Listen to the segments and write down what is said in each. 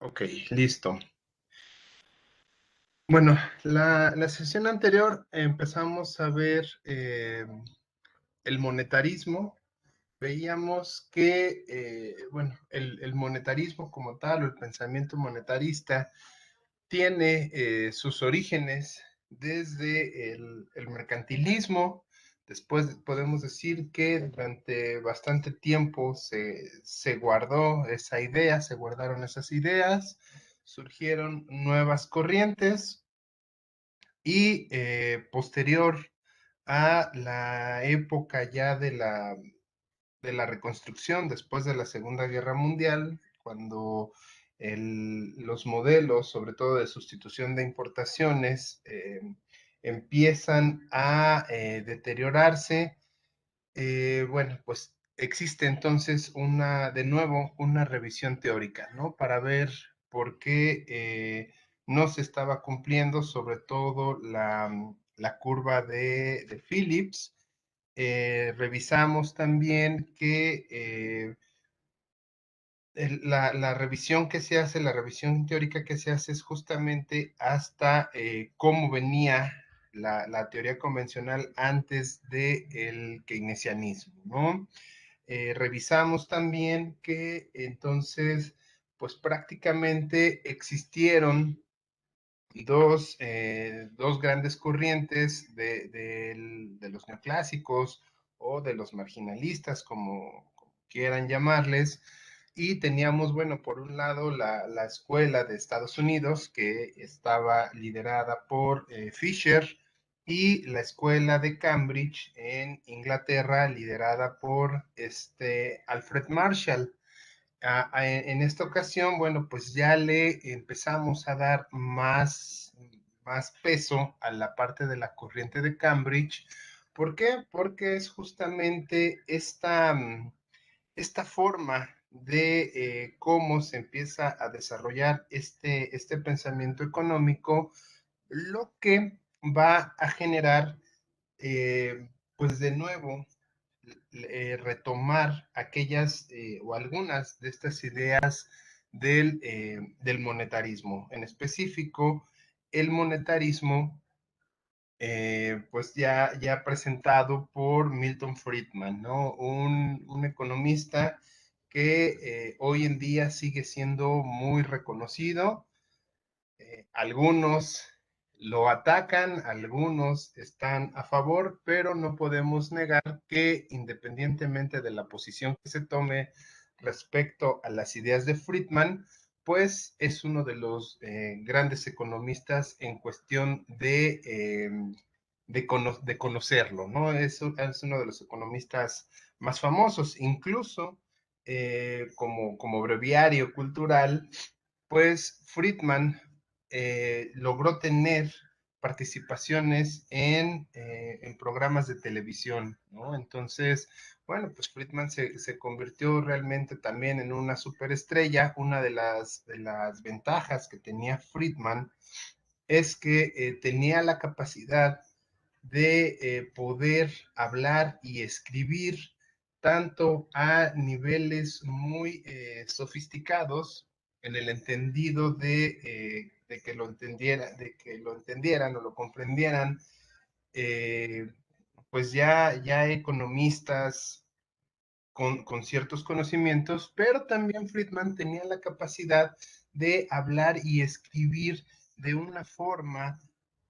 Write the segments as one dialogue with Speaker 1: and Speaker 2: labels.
Speaker 1: Ok, listo. Bueno, la sesión anterior empezamos a ver el monetarismo. Veíamos que, bueno, el monetarismo como tal, o el pensamiento monetarista, tiene sus orígenes desde el mercantilismo. Después podemos decir que durante bastante tiempo se guardó esa idea, se guardaron esas ideas, surgieron nuevas corrientes y posterior a la época ya de la reconstrucción después de la Segunda Guerra Mundial, cuando los modelos, sobre todo de sustitución de importaciones, empiezan a deteriorarse. Bueno, pues existe entonces de nuevo, una revisión teórica, ¿no? Para ver por qué no se estaba cumpliendo, sobre todo la curva de Phillips. Revisamos también que la revisión que se hace, la revisión teórica que se hace es justamente hasta cómo venía la teoría convencional antes del keynesianismo, ¿no? Revisamos también que entonces, pues prácticamente existieron dos grandes corrientes de los neoclásicos o de los marginalistas, como quieran llamarles, y teníamos, bueno, por un lado la escuela de Estados Unidos, que estaba liderada por Fisher, y la escuela de Cambridge en Inglaterra, liderada por Alfred Marshall. En esta ocasión, bueno, pues ya le empezamos a dar más peso a la parte de la corriente de Cambridge. ¿Por qué? Porque es justamente esta forma de cómo se empieza a desarrollar este pensamiento económico, lo que va a generar, pues de nuevo, retomar aquellas o algunas de estas ideas del monetarismo. En específico, el monetarismo, pues ya presentado por Milton Friedman, ¿no? Un economista que hoy en día sigue siendo muy reconocido. Algunos lo atacan, algunos están a favor, pero no podemos negar que independientemente de la posición que se tome respecto a las ideas de Friedman, pues es uno de los grandes economistas en cuestión de conocerlo, ¿no? Es uno de los economistas más famosos, incluso como breviario cultural, pues Friedman logró tener participaciones en programas de televisión, ¿no? Entonces, bueno, pues Friedman se convirtió realmente también en una superestrella. Una de las ventajas que tenía Friedman es que tenía la capacidad de poder hablar y escribir tanto a niveles muy sofisticados en el entendido de que lo entendieran o lo comprendieran, eh, pues ya economistas con ciertos conocimientos, pero también Friedman tenía la capacidad de hablar y escribir de una forma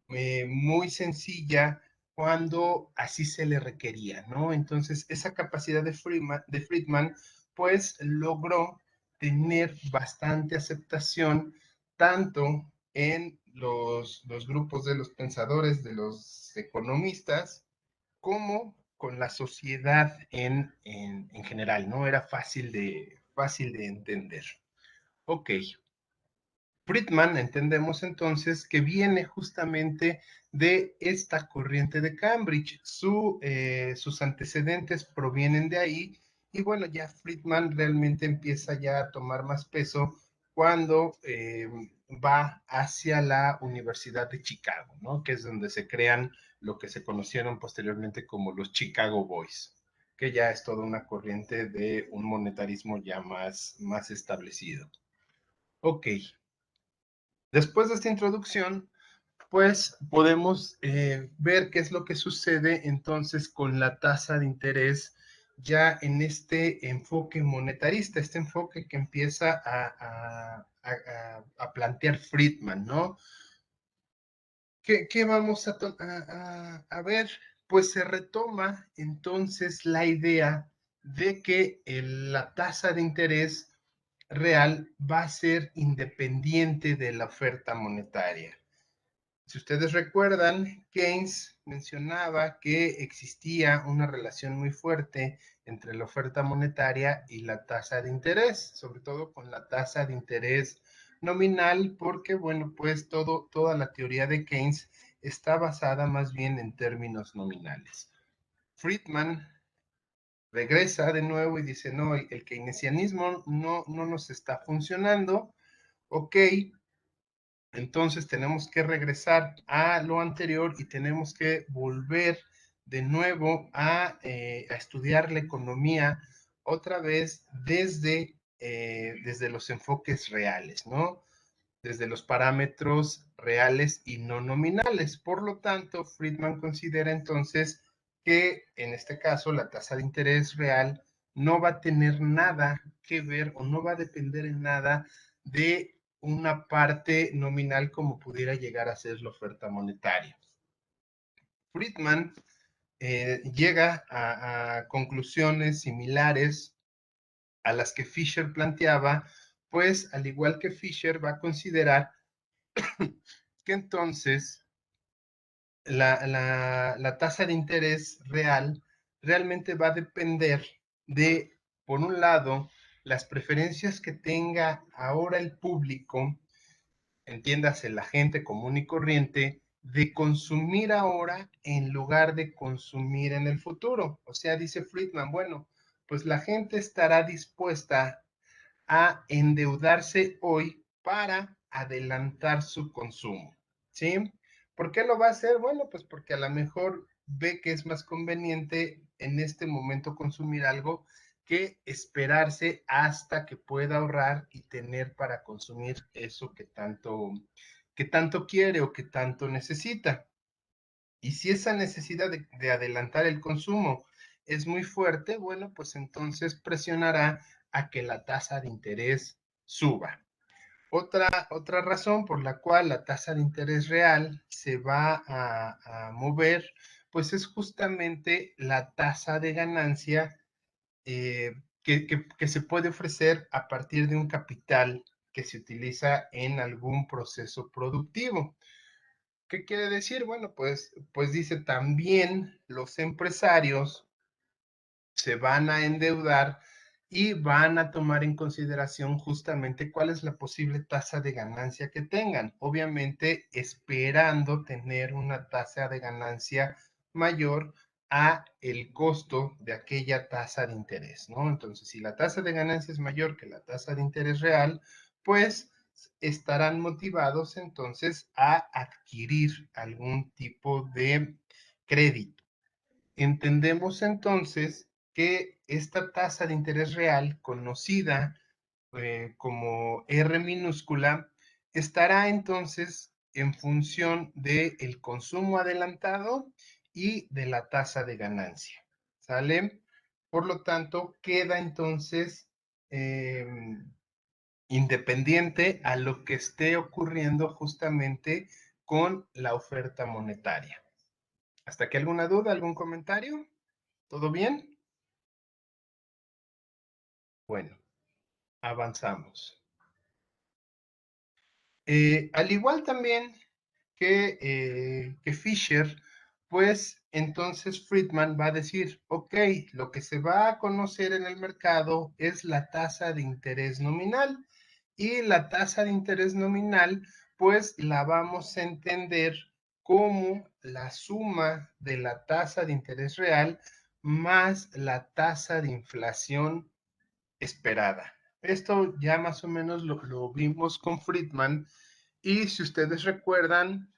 Speaker 1: muy sencilla cuando así se le requería, ¿no? Entonces, esa capacidad de Friedman, pues logró tener bastante aceptación tanto en los grupos de los pensadores, de los economistas, como con la sociedad en general, ¿no? Era fácil de entender. Ok, Friedman entendemos entonces que viene justamente de esta corriente de Cambridge. Sus antecedentes provienen de ahí y bueno, ya Friedman realmente empieza ya a tomar más peso cuando va hacia la Universidad de Chicago, ¿no? Que es donde se crean lo que se conocieron posteriormente como los Chicago Boys, que ya es toda una corriente de un monetarismo ya más establecido. Ok, después de esta introducción, pues podemos ver qué es lo que sucede entonces con la tasa de interés ya en este enfoque monetarista, este enfoque que empieza a plantear Friedman, ¿no? ¿Qué vamos a ver? Pues se retoma entonces la idea de que la tasa de interés real va a ser independiente de la oferta monetaria. Si ustedes recuerdan, Keynes mencionaba que existía una relación muy fuerte entre la oferta monetaria y la tasa de interés, sobre todo con la tasa de interés nominal, porque, bueno, pues toda la teoría de Keynes está basada más bien en términos nominales. Friedman regresa de nuevo y dice, no, el keynesianismo no nos está funcionando, ok, entonces tenemos que regresar a lo anterior y tenemos que volver de nuevo a estudiar la economía otra vez desde los enfoques reales, ¿no? Desde los parámetros reales y no nominales. Por lo tanto, Friedman considera entonces que en este caso la tasa de interés real no va a tener nada que ver o no va a depender en nada de una parte nominal como pudiera llegar a ser la oferta monetaria. Friedman llega a conclusiones similares a las que Fisher planteaba, pues al igual que Fisher va a considerar que entonces la tasa de interés real realmente va a depender de, por un lado, las preferencias que tenga ahora el público, entiéndase la gente común y corriente, de consumir ahora en lugar de consumir en el futuro. O sea, dice Friedman, bueno, pues la gente estará dispuesta a endeudarse hoy para adelantar su consumo, ¿sí? ¿Por qué lo va a hacer? Bueno, pues porque a lo mejor ve que es más conveniente en este momento consumir algo que esperarse hasta que pueda ahorrar y tener para consumir eso que tanto quiere o que tanto necesita. Y si esa necesidad de adelantar el consumo es muy fuerte, bueno, pues entonces presionará a que la tasa de interés suba. Otra razón por la cual la tasa de interés real se va a mover, pues es justamente la tasa de ganancia que se puede ofrecer a partir de un capital que se utiliza en algún proceso productivo. ¿Qué quiere decir? Bueno, pues dice también los empresarios se van a endeudar y van a tomar en consideración justamente cuál es la posible tasa de ganancia que tengan, obviamente esperando tener una tasa de ganancia mayor a el costo de aquella tasa de interés, ¿no? Entonces, si la tasa de ganancia es mayor que la tasa de interés real, pues estarán motivados entonces a adquirir algún tipo de crédito. Entendemos entonces que esta tasa de interés real, conocida como R minúscula, estará entonces en función del consumo adelantado y de la tasa de ganancia. ¿Sale? Por lo tanto, queda entonces eh, independiente a lo que esté ocurriendo justamente con la oferta monetaria. ¿Hasta aquí alguna duda, algún comentario? ¿Todo bien? Bueno, avanzamos. Al igual también que Fisher, pues entonces Friedman va a decir, ok, lo que se va a conocer en el mercado es la tasa de interés nominal y la tasa de interés nominal, pues la vamos a entender como la suma de la tasa de interés real más la tasa de inflación esperada. Esto ya más o menos lo vimos con Friedman y si ustedes recuerdan,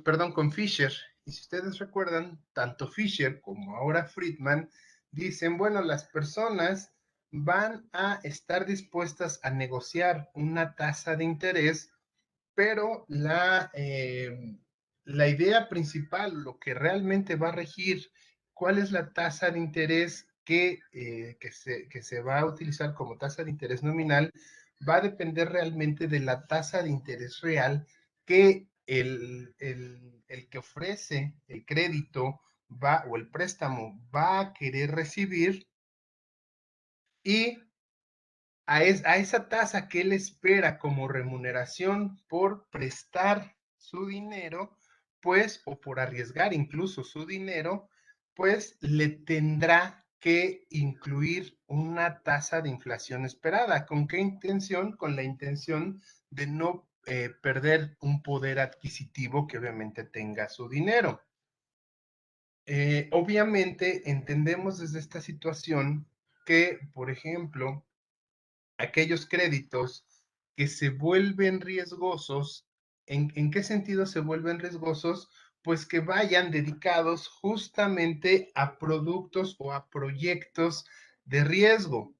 Speaker 1: perdón, con Fisher, y si ustedes recuerdan, tanto Fisher como ahora Friedman dicen, bueno, las personas van a estar dispuestas a negociar una tasa de interés, pero la idea principal, lo que realmente va a regir cuál es la tasa de interés que se va a utilizar como tasa de interés nominal, va a depender realmente de la tasa de interés real que el que ofrece el crédito va o el préstamo va a querer recibir, y a esa tasa que él espera como remuneración por prestar su dinero, pues, o por arriesgar incluso su dinero, pues le tendrá que incluir una tasa de inflación esperada. ¿Con qué intención? Con la intención de no perder un poder adquisitivo que obviamente tenga su dinero. Obviamente entendemos desde esta situación que, por ejemplo, aquellos créditos que se vuelven riesgosos. ¿En qué sentido se vuelven riesgosos? Pues que vayan dedicados justamente a productos o a proyectos de riesgo.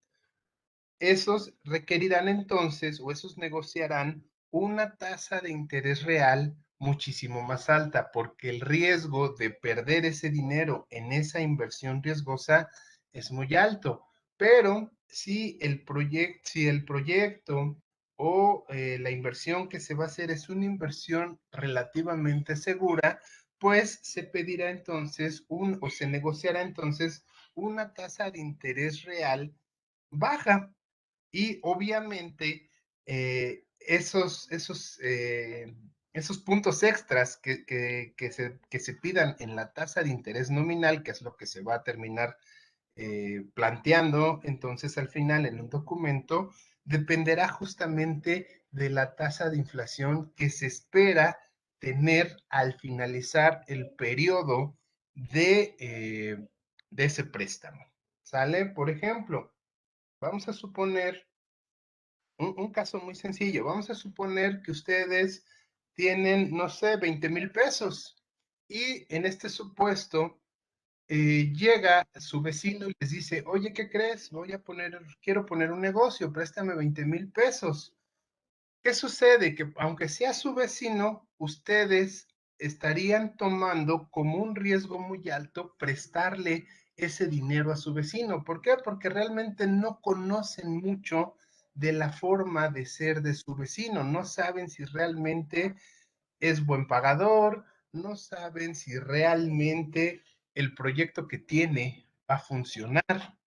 Speaker 1: Esos requerirán entonces, o esos negociarán una tasa de interés real muchísimo más alta, porque el riesgo de perder ese dinero en esa inversión riesgosa es muy alto. Pero si el proyecto o la inversión que se va a hacer es una inversión relativamente segura, pues se pedirá entonces o se negociará entonces una tasa de interés real baja. Y obviamente esos puntos extras que se pidan en la tasa de interés nominal, que es lo que se va a terminar planteando entonces al final en un documento, dependerá justamente de la tasa de inflación que se espera tener al finalizar el periodo de ese préstamo. ¿Sale? Por ejemplo, vamos a suponer un caso muy sencillo. Vamos a suponer que ustedes tienen, no sé, 20,000 pesos, y en este supuesto llega su vecino y les dice, oye, ¿qué crees? Quiero poner un negocio, préstame 20,000 pesos. ¿Qué sucede? Que aunque sea su vecino, ustedes estarían tomando como un riesgo muy alto prestarle ese dinero a su vecino. ¿Por qué? Porque realmente no conocen mucho de la forma de ser de su vecino. No saben si realmente es buen pagador, no saben si realmente el proyecto que tiene va a funcionar.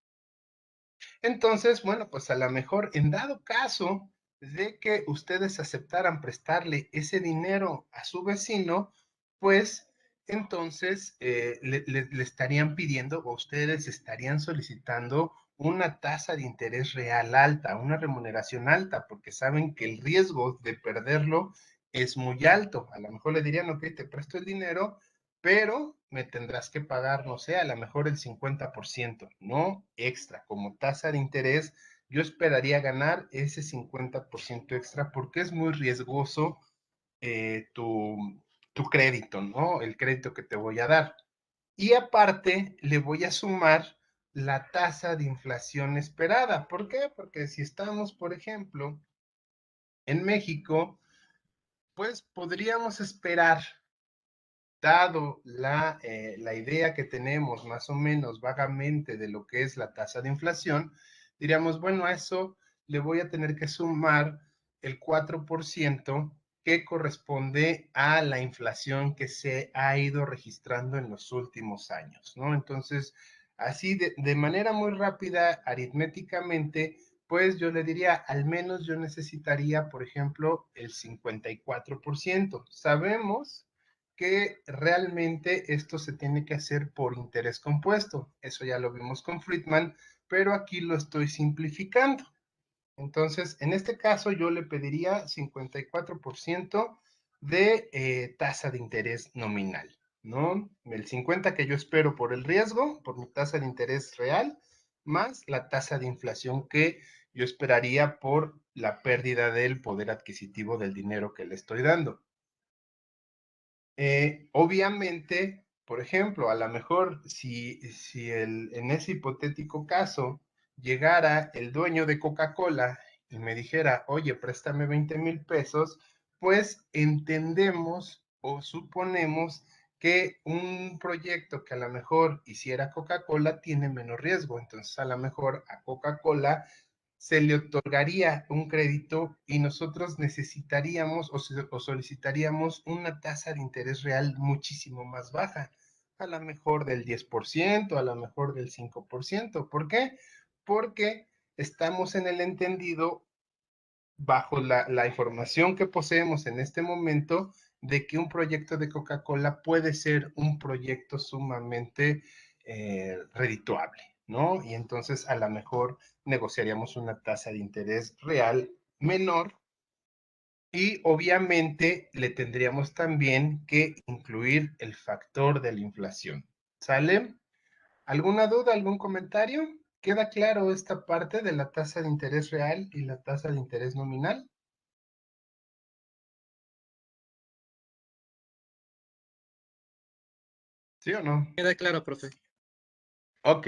Speaker 1: Entonces, bueno, pues a lo mejor en dado caso de que ustedes aceptaran prestarle ese dinero a su vecino, pues entonces le estarían pidiendo, o ustedes estarían solicitando una tasa de interés real alta, una remuneración alta, porque saben que el riesgo de perderlo es muy alto. A lo mejor le dirían, ok, te presto el dinero, pero me tendrás que pagar, no sé, a lo mejor el 50%, no extra, como tasa de interés. Yo esperaría ganar ese 50% extra porque es muy riesgoso eh, tu, tu crédito, ¿no? El crédito que te voy a dar. Y aparte, le voy a sumar la tasa de inflación esperada. ¿Por qué? Porque si estamos, por ejemplo, en México, pues podríamos esperar, dado la idea que tenemos más o menos vagamente de lo que es la tasa de inflación, diríamos, bueno, a eso le voy a tener que sumar el 4% que corresponde a la inflación que se ha ido registrando en los últimos años, ¿no? Entonces, así de manera muy rápida, aritméticamente, pues yo le diría, al menos yo necesitaría, por ejemplo, el 54%. Sabemos que realmente esto se tiene que hacer por interés compuesto. Eso ya lo vimos con Friedman, pero aquí lo estoy simplificando. Entonces, en este caso yo le pediría 54% de tasa de interés nominal, ¿no? El 50 que yo espero por el riesgo, por mi tasa de interés real, más la tasa de inflación que yo esperaría por la pérdida del poder adquisitivo del dinero que le estoy dando. Obviamente, por ejemplo, a lo mejor si en ese hipotético caso llegara el dueño de Coca-Cola y me dijera, oye, préstame 20,000 pesos, pues entendemos o suponemos que un proyecto que a lo mejor hiciera Coca-Cola tiene menos riesgo. Entonces, a lo mejor a Coca-Cola se le otorgaría un crédito y nosotros necesitaríamos o solicitaríamos una tasa de interés real muchísimo más baja, a lo mejor del 10%, a lo mejor del 5%. ¿Por qué? Porque estamos en el entendido, bajo la información que poseemos en este momento, de que un proyecto de Coca-Cola puede ser un proyecto sumamente redituable, ¿no? Y entonces a lo mejor negociaríamos una tasa de interés real menor y obviamente le tendríamos también que incluir el factor de la inflación. ¿Sale? ¿Alguna duda, algún comentario? ¿Queda claro esta parte de la tasa de interés real y la tasa de interés nominal? ¿Sí o no?
Speaker 2: Queda claro, profe.
Speaker 1: Ok.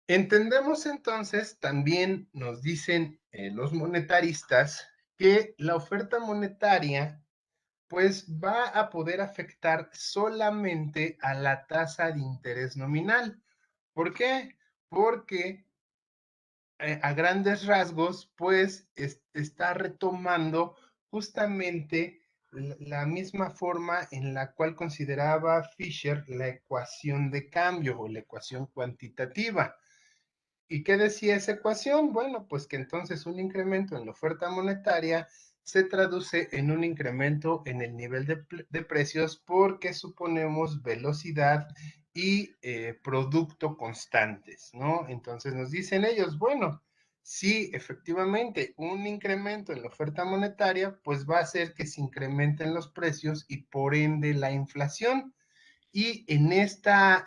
Speaker 1: Entendemos entonces, también nos dicen los monetaristas, que la oferta monetaria pues va a poder afectar solamente a la tasa de interés nominal. ¿Por qué? Porque a grandes rasgos, pues está retomando justamente la misma forma en la cual consideraba Fisher la ecuación de cambio o la ecuación cuantitativa. ¿Y qué decía esa ecuación? Bueno, pues que entonces un incremento en la oferta monetaria se traduce en un incremento en el nivel de precios porque suponemos velocidad y producto constantes, ¿no? Entonces nos dicen ellos, bueno, sí, efectivamente, un incremento en la oferta monetaria, pues va a hacer que se incrementen los precios y por ende la inflación. Y en esta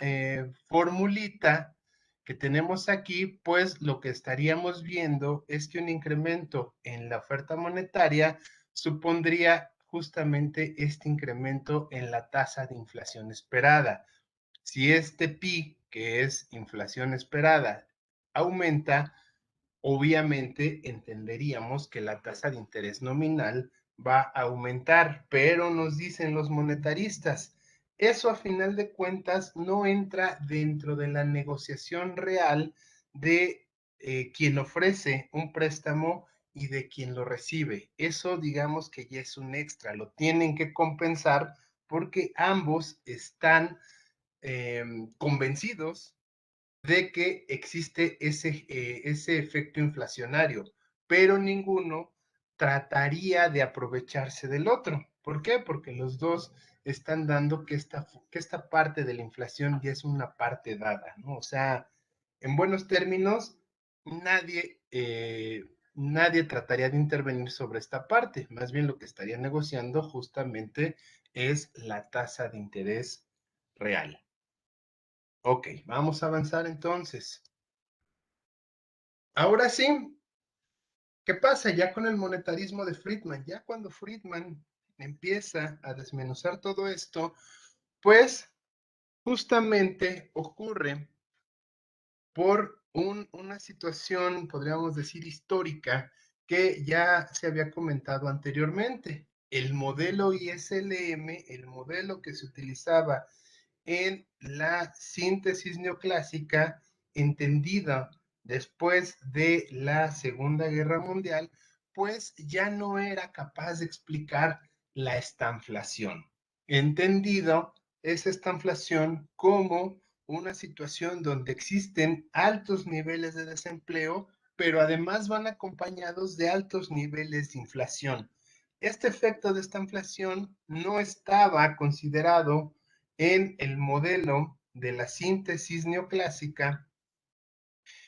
Speaker 1: formulita que tenemos aquí, pues lo que estaríamos viendo es que un incremento en la oferta monetaria supondría justamente este incremento en la tasa de inflación esperada. Si este pi, que es inflación esperada, aumenta, obviamente entenderíamos que la tasa de interés nominal va a aumentar, pero nos dicen los monetaristas, eso a final de cuentas no entra dentro de la negociación real de quien ofrece un préstamo y de quien lo recibe. Eso digamos que ya es un extra, lo tienen que compensar porque ambos están convencidos de que existe ese efecto inflacionario, pero ninguno trataría de aprovecharse del otro. ¿Por qué? Porque los dos están dando que esta parte de la inflación ya es una parte dada, ¿no? O sea, en buenos términos, nadie trataría de intervenir sobre esta parte. Más bien lo que estaría negociando justamente es la tasa de interés real. Ok, vamos a avanzar entonces. Ahora sí, ¿qué pasa ya con el monetarismo de Friedman? Ya cuando Friedman empieza a desmenuzar todo esto, pues justamente ocurre por una situación, podríamos decir, histórica, que ya se había comentado anteriormente. El modelo ISLM, el modelo que se utilizaba en la síntesis neoclásica, entendida después de la Segunda Guerra Mundial, pues ya no era capaz de explicar la estanflación. Entendido es estanflación como una situación donde existen altos niveles de desempleo, pero además van acompañados de altos niveles de inflación. Este efecto de esta inflación no estaba considerado en el modelo de la síntesis neoclásica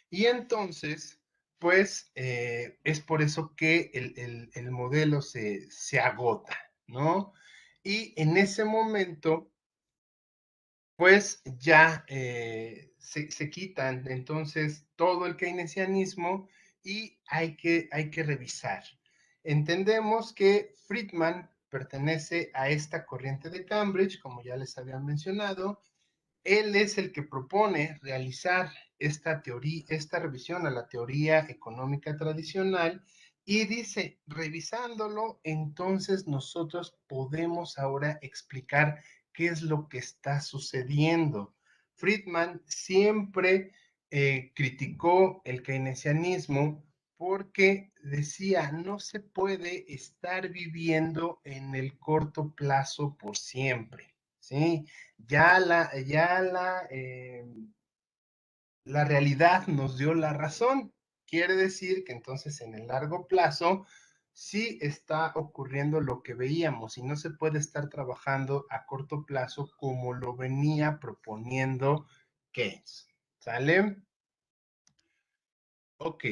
Speaker 1: y entonces, pues es por eso que el modelo se agota, ¿no? Y en ese momento, pues ya se quitan entonces todo el keynesianismo y hay que revisar. Entendemos que Friedman pertenece a esta corriente de Cambridge, como ya les había mencionado, Él es el que propone realizar esta teoría, esta revisión a la teoría económica tradicional y dice, revisándolo, entonces nosotros podemos ahora explicar qué es lo que está sucediendo. Friedman siempre criticó el keynesianismo porque decía, no se puede estar viviendo en el corto plazo por siempre, ¿sí? La realidad nos dio la razón. Quiere decir que entonces en el largo plazo sí está ocurriendo lo que veíamos y no se puede estar trabajando a corto plazo como lo venía proponiendo Keynes. ¿Sale? Ok.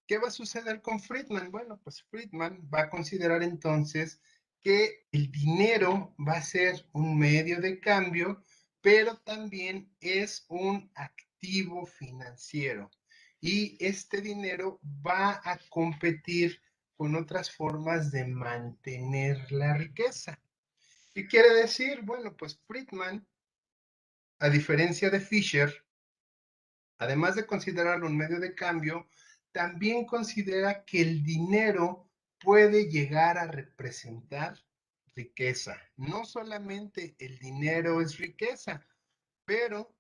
Speaker 1: ¿Qué va a suceder con Friedman? Bueno, pues Friedman va a considerar entonces que el dinero va a ser un medio de cambio, pero también es un activo financiero. Y este dinero va a competir con otras formas de mantener la riqueza. ¿Qué quiere decir? Bueno, pues Friedman, a diferencia de Fisher, además de considerarlo un medio de cambio, también considera que el dinero puede llegar a representar riqueza. No solamente el dinero es riqueza, pero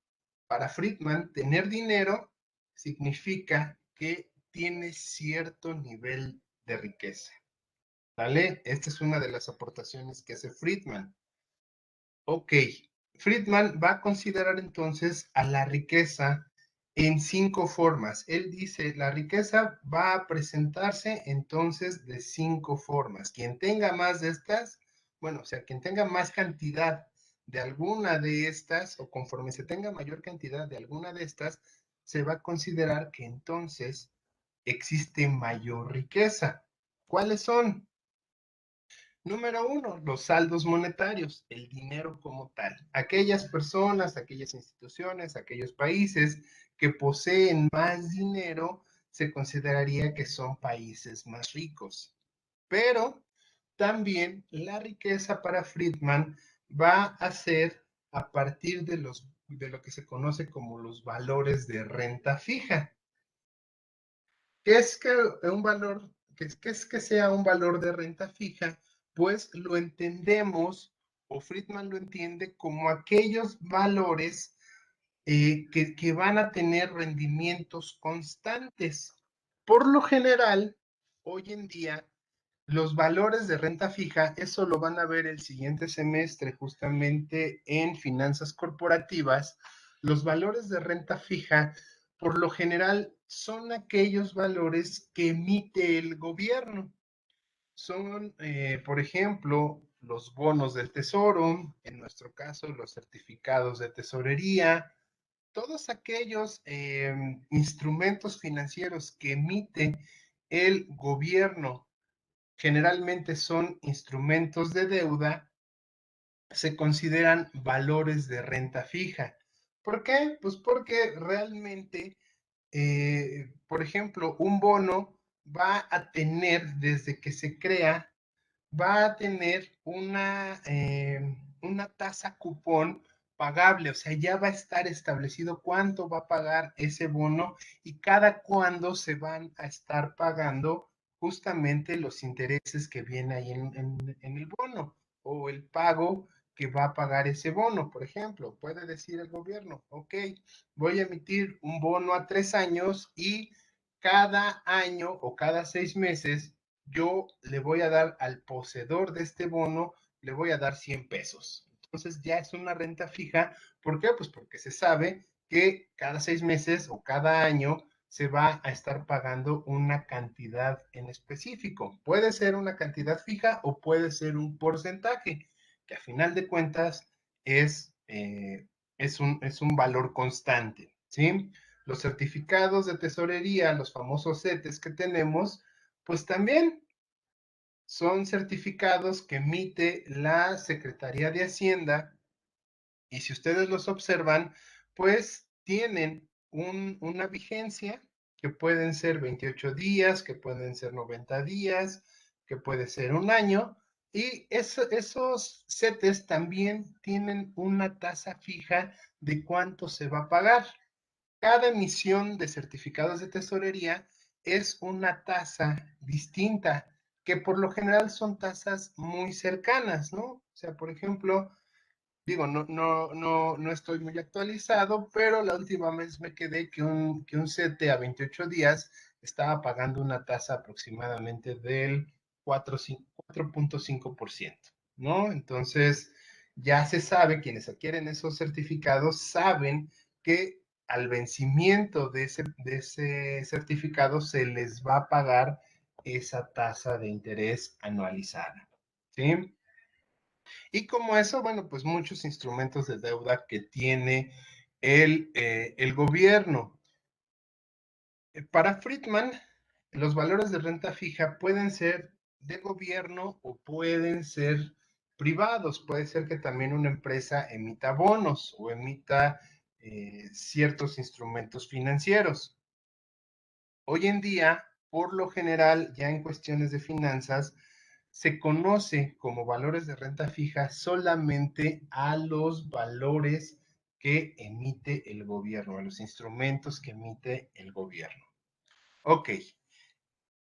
Speaker 1: para Friedman, tener dinero significa que tiene cierto nivel de riqueza. ¿Vale? Esta es una de las aportaciones que hace Friedman. Ok, Friedman va a considerar entonces a la riqueza en 5 formas. Él dice, la riqueza va a presentarse entonces de 5 formas. Quien tenga más de estas, bueno, o sea, quien tenga más cantidad de alguna de estas, o conforme se tenga mayor cantidad de alguna de estas, se va a considerar que entonces existe mayor riqueza. ¿Cuáles son? Número 1, los saldos monetarios, el dinero como tal. Aquellas personas, aquellas instituciones, aquellos países que poseen más dinero, se consideraría que son países más ricos. Pero también la riqueza para Friedman va a ser a partir de lo que se conoce como los valores de renta fija. ¿Qué es que un valor, qué es que sea un valor de renta fija? Pues lo entendemos, o Friedman lo entiende como aquellos valores que van a tener rendimientos constantes. Por lo general, hoy en día, los valores de renta fija, eso lo van a ver el siguiente semestre justamente en finanzas corporativas. Los valores de renta fija, por lo general, son aquellos valores que emite el gobierno. Son, por ejemplo, los bonos del tesoro, en nuestro caso, los certificados de tesorería, todos aquellos instrumentos financieros que emite el gobierno, generalmente son instrumentos de deuda, se consideran valores de renta fija. ¿Por qué? Pues porque realmente, por ejemplo, un bono va a tener, desde que se crea, va a tener una tasa cupón pagable, o sea, ya va a estar establecido cuánto va a pagar ese bono y cada cuándo se van a estar pagando justamente los intereses que vienen ahí en el bono o el pago que va a pagar ese bono. Por ejemplo, puede decir el gobierno, ok, voy a emitir un bono a 3 años y cada año o cada 6 meses yo le voy a dar al poseedor de este bono, le voy a dar 100 pesos. Entonces ya es una renta fija. ¿Por qué? Pues porque se sabe que cada 6 meses o cada año se va a estar pagando una cantidad en específico. Puede ser una cantidad fija o puede ser un porcentaje, que a final de cuentas es un valor constante, ¿sí? Los certificados de tesorería, los famosos CETES que tenemos, pues también son certificados que emite la Secretaría de Hacienda y si ustedes los observan, pues tienen una vigencia que pueden ser 28 días, que pueden ser 90 días, que puede ser un año, Y esos CETES también tienen una tasa fija de cuánto se va a pagar. Cada emisión de certificados de tesorería es una tasa distinta, que por lo general son tasas muy cercanas, ¿no? O sea, por ejemplo, digo, no estoy muy actualizado, pero la última vez me quedé que un CETE a 28 días estaba pagando una tasa aproximadamente del 4.5%, ¿no? Entonces, ya se sabe, quienes adquieren esos certificados saben que al vencimiento de ese certificado se les va a pagar esa tasa de interés anualizada, ¿sí? Y como eso, bueno, pues muchos instrumentos de deuda que tiene el gobierno. Para Friedman, los valores de renta fija pueden ser de gobierno o pueden ser privados. Puede ser que también una empresa emita bonos o emita ciertos instrumentos financieros. Hoy en día, por lo general, ya en cuestiones de finanzas, se conoce como valores de renta fija solamente a los valores que emite el gobierno, a los instrumentos que emite el gobierno. Ok,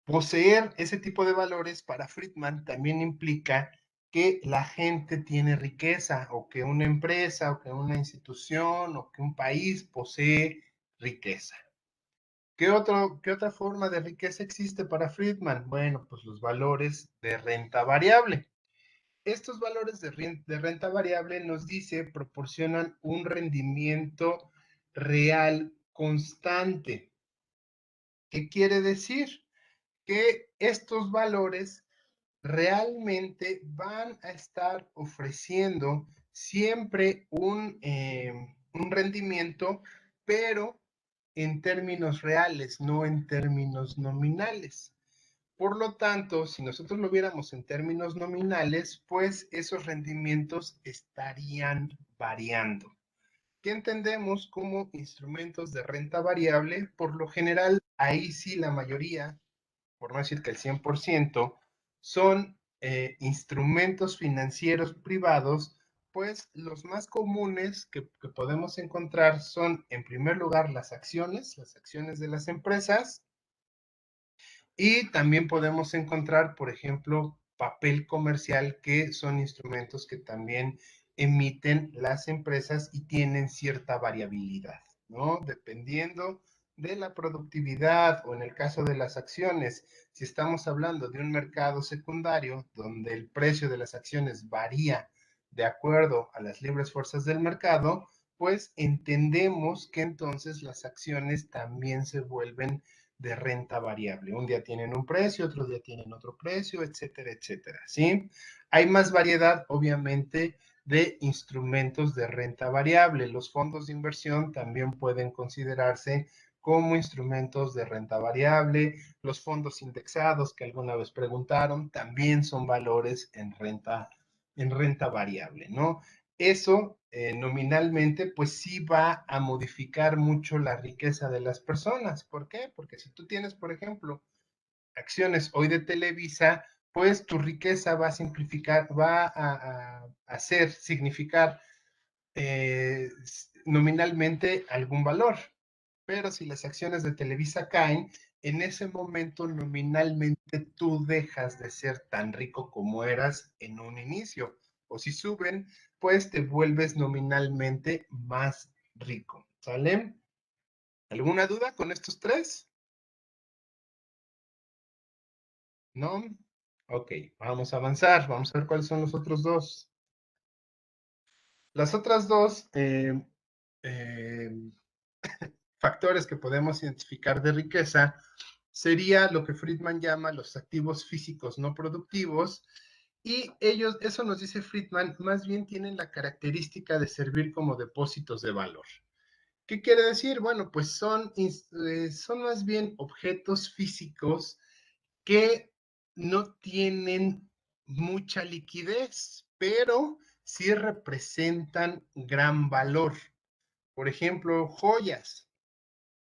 Speaker 1: poseer ese tipo de valores para Friedman también implica que la gente tiene riqueza o que una empresa o que una institución o que un país posee riqueza. ¿Qué otra forma de riqueza existe para Friedman? Bueno, pues los valores de renta variable. Estos valores de renta variable nos dice, proporcionan un rendimiento real constante. ¿Qué quiere decir? Que estos valores realmente van a estar ofreciendo siempre un rendimiento, pero en términos reales, no en términos nominales. Por lo tanto, si nosotros lo viéramos en términos nominales, pues esos rendimientos estarían variando. ¿Qué entendemos como instrumentos de renta variable? Por lo general, ahí sí la mayoría, por no decir que el 100%, son instrumentos financieros privados, pues los más comunes que podemos encontrar son, en primer lugar, las acciones de las empresas, y también podemos encontrar, por ejemplo, papel comercial, que son instrumentos que también emiten las empresas y tienen cierta variabilidad, ¿no? Dependiendo de la productividad o en el caso de las acciones, si estamos hablando de un mercado secundario donde el precio de las acciones varía de acuerdo a las libres fuerzas del mercado, pues entendemos que entonces las acciones también se vuelven de renta variable. Un día tienen un precio, otro día tienen otro precio, etcétera, etcétera, ¿sí? Hay más variedad, obviamente, de instrumentos de renta variable. Los fondos de inversión también pueden considerarse como instrumentos de renta variable. Los fondos indexados que alguna vez preguntaron también son valores en renta variable, ¿no? Eso nominalmente pues sí va a modificar mucho la riqueza de las personas. ¿Por qué? Porque si tú tienes, por ejemplo, acciones hoy de Televisa, pues tu riqueza va a simplificar, va a hacer significar nominalmente algún valor. Pero si las acciones de Televisa caen, en ese momento nominalmente tú dejas de ser tan rico como eras en un inicio. O si suben, pues te vuelves nominalmente más rico. ¿Sale? ¿Alguna duda con estos tres? ¿No? Ok, vamos a avanzar. Vamos a ver cuáles son los otros dos. Las otras dos eh, factores que podemos identificar de riqueza sería lo que Friedman llama los activos físicos no productivos, y ellos, eso nos dice Friedman, más bien tienen la característica de servir como depósitos de valor. ¿Qué quiere decir? Bueno, pues son más bien objetos físicos que no tienen mucha liquidez, pero sí representan gran valor. Por ejemplo, joyas.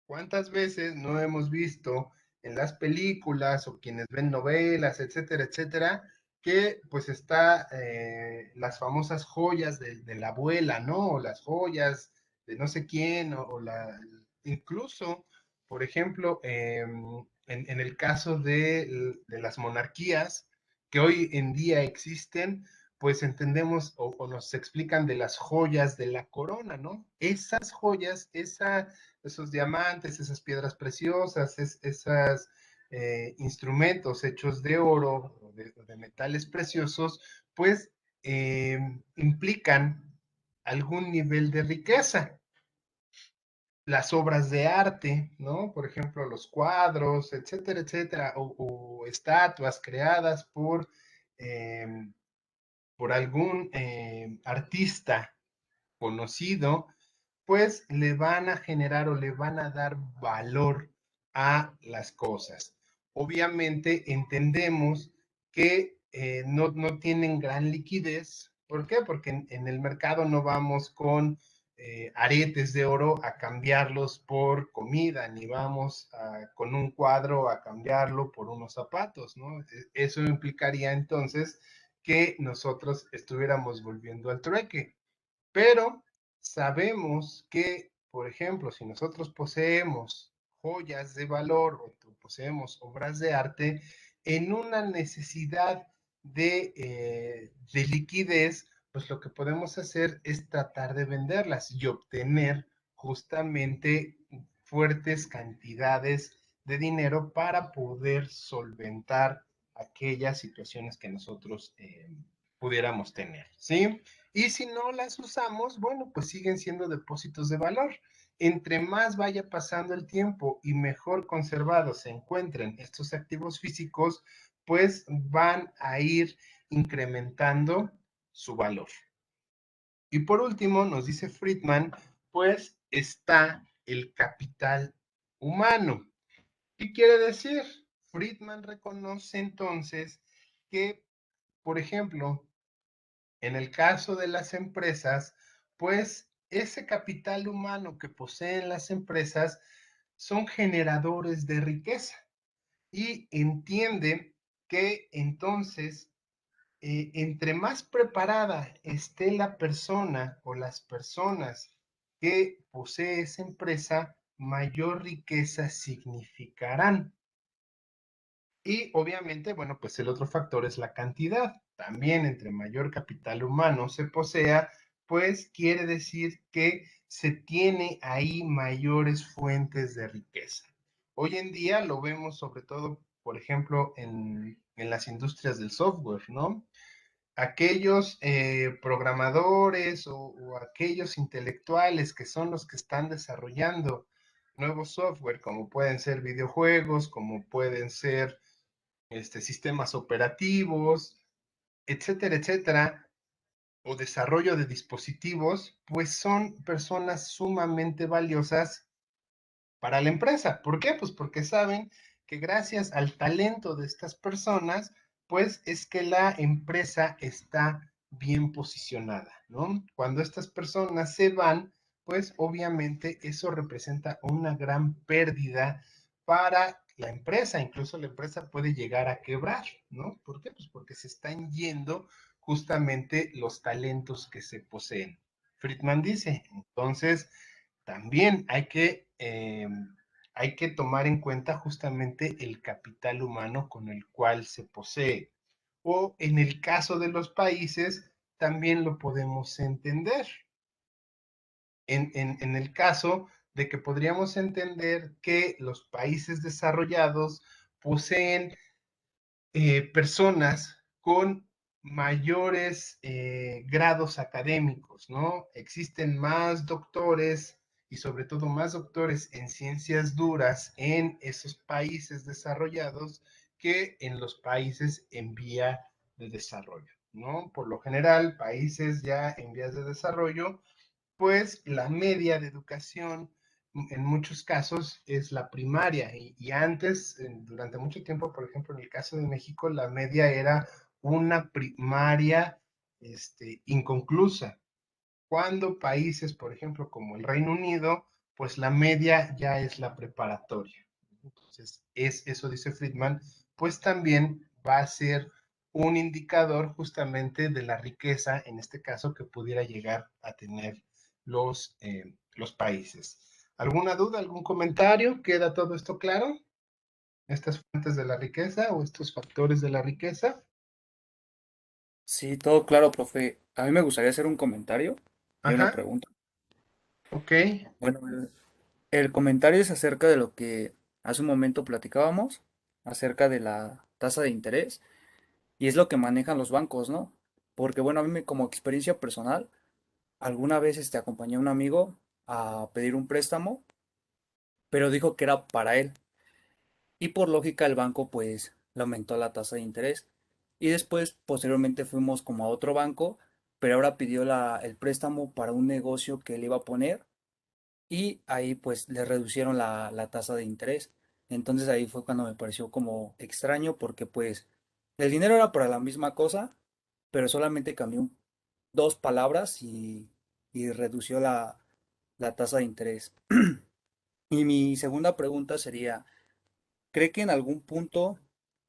Speaker 1: ¿Cuántas veces no hemos visto en las películas o quienes ven novelas, etcétera, etcétera, que pues está las famosas joyas de la abuela, ¿no? O las joyas de no sé quién, incluso, por ejemplo, en el caso de las monarquías que hoy en día existen, pues entendemos o nos explican de las joyas de la corona, ¿no? Esas joyas, esos diamantes, esas piedras preciosas, esas instrumentos hechos de oro o de metales preciosos, pues implican algún nivel de riqueza. Las obras de arte, ¿no? Por ejemplo, los cuadros, etcétera, etcétera, o estatuas creadas eh, por algún artista conocido, pues le van a generar o le van a dar valor a las cosas. Obviamente entendemos que no tienen gran liquidez. ¿Por qué? Porque en el mercado no vamos con aretes de oro a cambiarlos por comida, ni vamos con un cuadro a cambiarlo por unos zapatos, ¿no? Eso implicaría entonces que nosotros estuviéramos volviendo al trueque. Pero sabemos que, por ejemplo, si nosotros poseemos joyas de valor o poseemos obras de arte, en una necesidad de liquidez, pues lo que podemos hacer es tratar de venderlas y obtener justamente fuertes cantidades de dinero para poder solventar aquellas situaciones que nosotros pudiéramos tener, ¿sí? Y si no las usamos, bueno, pues siguen siendo depósitos de valor. Entre más vaya pasando el tiempo y mejor conservados se encuentren estos activos físicos, pues van a ir incrementando su valor. Y por último, nos dice Friedman, pues está el capital humano. ¿Qué quiere decir? Friedman reconoce entonces que, por ejemplo, en el caso de las empresas, pues ese capital humano que poseen las empresas son generadores de riqueza y entiende que entonces, entre más preparada esté la persona o las personas que posee esa empresa, mayor riqueza significarán. Y obviamente, bueno, pues el otro factor es la cantidad. También entre mayor capital humano se posea, pues quiere decir que se tiene ahí mayores fuentes de riqueza. Hoy en día lo vemos sobre todo, por ejemplo, en las industrias del software, ¿no? Aquellos programadores o aquellos intelectuales que son los que están desarrollando nuevos software, como pueden ser videojuegos, como pueden ser sistemas operativos, etcétera, etcétera, o desarrollo de dispositivos, pues son personas sumamente valiosas para la empresa. ¿Por qué? Pues porque saben que gracias al talento de estas personas, pues es que la empresa está bien posicionada, ¿no? Cuando estas personas se van, pues obviamente eso representa una gran pérdida para la empresa, incluso la empresa puede llegar a quebrar, ¿no? ¿Por qué? Pues porque se están yendo justamente los talentos que se poseen. Friedman dice, entonces, también hay que tomar en cuenta justamente el capital humano con el cual se posee. O en el caso de los países, también lo podemos entender. En el caso de que podríamos entender que los países desarrollados poseen personas con mayores grados académicos, ¿no? Existen más doctores y sobre todo más doctores en ciencias duras en esos países desarrollados que en los países en vía de desarrollo, ¿no? Por lo general, países ya en vías de desarrollo, pues la media de educación en muchos casos es la primaria y antes, durante mucho tiempo, por ejemplo, en el caso de México, la media era una primaria inconclusa, cuando países, por ejemplo, como el Reino Unido, pues la media ya es la preparatoria. Entonces, eso dice Friedman, pues también va a ser un indicador justamente de la riqueza, en este caso, que pudiera llegar a tener los países. ¿Alguna duda, algún comentario? ¿Queda todo esto claro? ¿Estas fuentes de la riqueza o estos factores de la riqueza?
Speaker 2: Sí, todo claro, profe. A mí me gustaría hacer un comentario y una
Speaker 1: Ajá,
Speaker 2: pregunta.
Speaker 1: ok.
Speaker 2: Bueno, el comentario es acerca de lo que hace un momento platicábamos, acerca de la tasa de interés, y es lo que manejan los bancos, ¿no? Porque bueno, como experiencia personal, alguna vez acompañé a un amigo a pedir un préstamo, pero dijo que era para él. Y por lógica el banco pues le aumentó la tasa de interés. Y después, posteriormente fuimos como a otro banco, pero ahora pidió el préstamo para un negocio que él iba a poner y ahí pues le reducieron la tasa de interés. Entonces ahí fue cuando me pareció como extraño porque pues el dinero era para la misma cosa, pero solamente cambió dos palabras y redució la tasa de interés. Y mi segunda pregunta sería, ¿cree que en algún punto,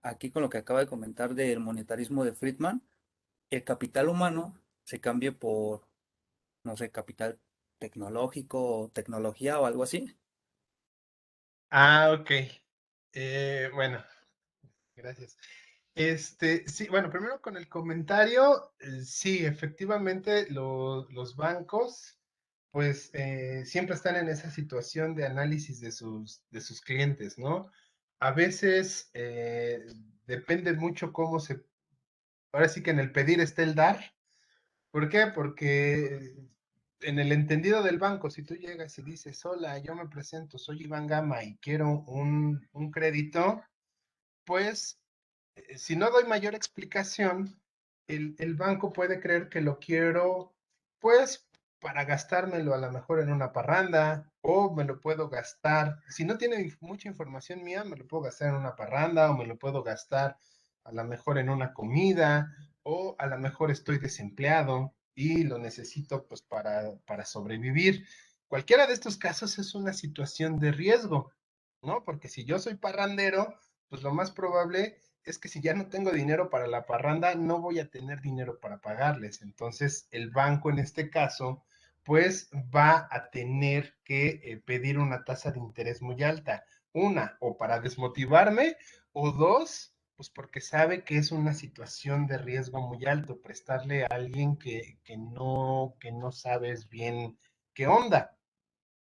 Speaker 2: aquí con lo que acaba de comentar del monetarismo de Friedman, el capital humano se cambie por, no sé, capital tecnológico o tecnología o algo así?
Speaker 1: Ah, ok. Bueno, gracias. Sí, bueno, primero con el comentario, sí, efectivamente los bancos, pues siempre están en esa situación de análisis de sus clientes, ¿no? A veces depende mucho ahora sí que en el pedir está el dar. ¿Por qué? Porque en el entendido del banco, si tú llegas y dices, hola, yo me presento, soy Iván Gama y quiero un crédito, pues si no doy mayor explicación, el banco puede creer que lo quiero, pues, para gastármelo a lo mejor en una parranda, o me lo puedo gastar, si no tiene mucha información mía, me lo puedo gastar en una parranda, o me lo puedo gastar a lo mejor en una comida, o a lo mejor estoy desempleado y lo necesito pues para sobrevivir. Cualquiera de estos casos es una situación de riesgo, ¿no? Porque si yo soy parrandero, pues lo más probable es que si ya no tengo dinero para la parranda, no voy a tener dinero para pagarles. Entonces, el banco en este caso, pues va a tener que pedir una tasa de interés muy alta. Una, o para desmotivarme, o dos, pues porque sabe que es una situación de riesgo muy alto, prestarle a alguien que no sabes bien qué onda.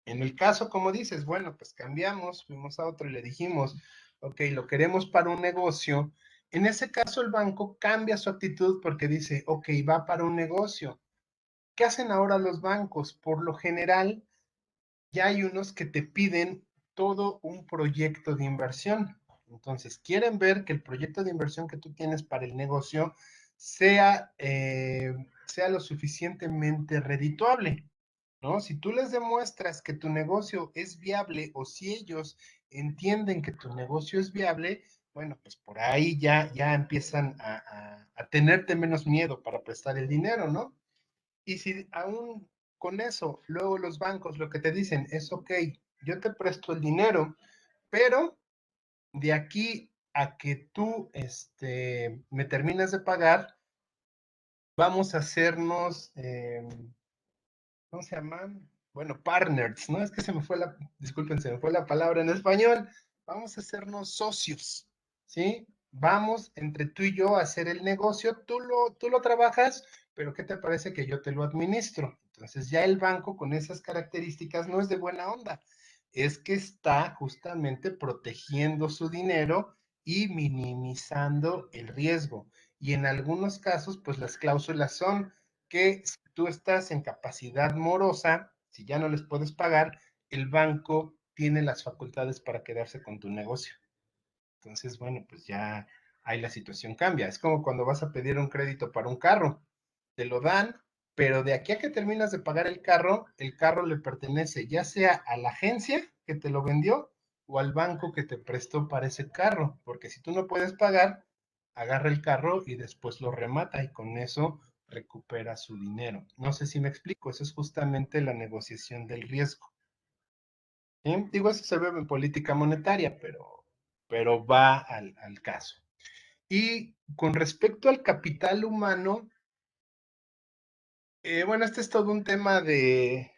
Speaker 1: En el caso, como dices, bueno, pues cambiamos, fuimos a otro y le dijimos, ok, lo queremos para un negocio. En ese caso, el banco cambia su actitud porque dice, ok, va para un negocio. ¿Qué hacen ahora los bancos? Por lo general, ya hay unos que te piden todo un proyecto de inversión. Entonces, quieren ver que el proyecto de inversión que tú tienes para el negocio sea lo suficientemente redituable. ¿No? Si tú les demuestras que tu negocio es viable o si ellos entienden que tu negocio es viable, bueno, pues por ahí ya empiezan a tenerte menos miedo para prestar el dinero, ¿no? Y si aún con eso, luego los bancos lo que te dicen es, ok, yo te presto el dinero, pero de aquí a que tú me terminas de pagar, vamos a hacernos, ¿cómo se llaman? Bueno, partners, ¿no? Es que disculpen, se me fue la palabra en español. Vamos a hacernos socios, ¿sí? Vamos entre tú y yo a hacer el negocio, tú lo trabajas, pero ¿qué te parece que yo te lo administro? Entonces ya el banco con esas características no es de buena onda, es que está justamente protegiendo su dinero y minimizando el riesgo. Y en algunos casos, pues las cláusulas son que si tú estás en capacidad morosa, si ya no les puedes pagar, el banco tiene las facultades para quedarse con tu negocio. Entonces, bueno, pues ya ahí la situación cambia. Es como cuando vas a pedir un crédito para un carro. Te lo dan, pero de aquí a que terminas de pagar el carro le pertenece ya sea a la agencia que te lo vendió o al banco que te prestó para ese carro. Porque si tú no puedes pagar, agarra el carro y después lo remata y con eso recupera su dinero. No sé si me explico, eso es justamente la negociación del riesgo. ¿Sí? Digo, eso se ve en política monetaria, pero va al caso. Y con respecto al capital humano, bueno, este es todo un tema de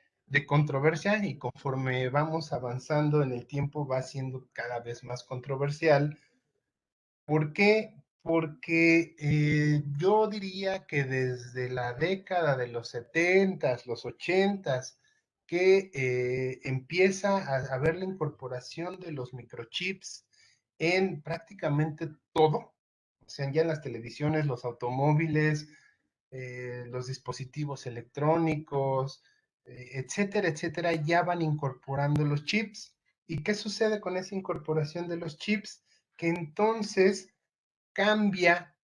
Speaker 1: controversia y conforme vamos avanzando en el tiempo va siendo cada vez más controversial. ¿Por qué? Porque yo diría que desde la década de los 70s, los 80s, que empieza a haber la incorporación de los microchips en prácticamente todo, o sea, ya en las televisiones, los automóviles, los dispositivos electrónicos, etcétera, etcétera, ya van incorporando los chips. ¿Y qué sucede con esa incorporación de los chips? Que entonces cambia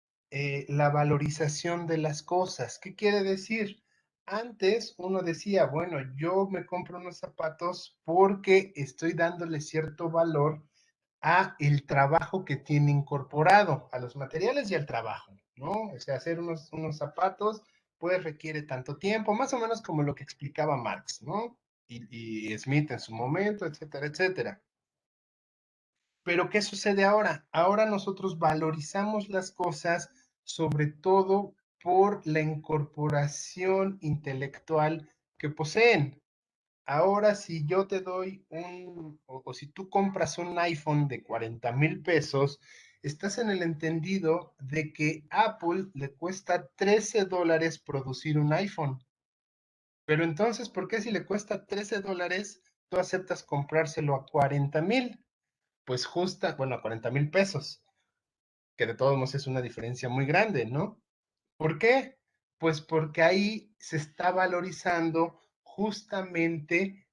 Speaker 1: la valorización de las cosas. ¿Qué quiere decir? Antes uno decía, bueno, yo me compro unos zapatos porque estoy dándole cierto valor a el trabajo que tiene incorporado, a los materiales y al trabajo, ¿no? O sea, hacer unos zapatos pues requiere tanto tiempo, más o menos como lo que explicaba Marx, ¿no? Y Smith en su momento, etcétera, etcétera. Pero ¿qué sucede ahora? Ahora nosotros valorizamos las cosas sobre todo por la incorporación intelectual que poseen. Ahora, si yo te doy o si tú compras un iPhone de 40,000 pesos, estás en el entendido de que Apple le cuesta $13 producir un iPhone. Pero entonces, ¿por qué si le cuesta $13, tú aceptas comprárselo a 40,000? Pues justa, bueno, a 40,000 pesos, que de todos modos es una diferencia muy grande, ¿no? ¿Por qué? Pues porque ahí se está valorizando justamente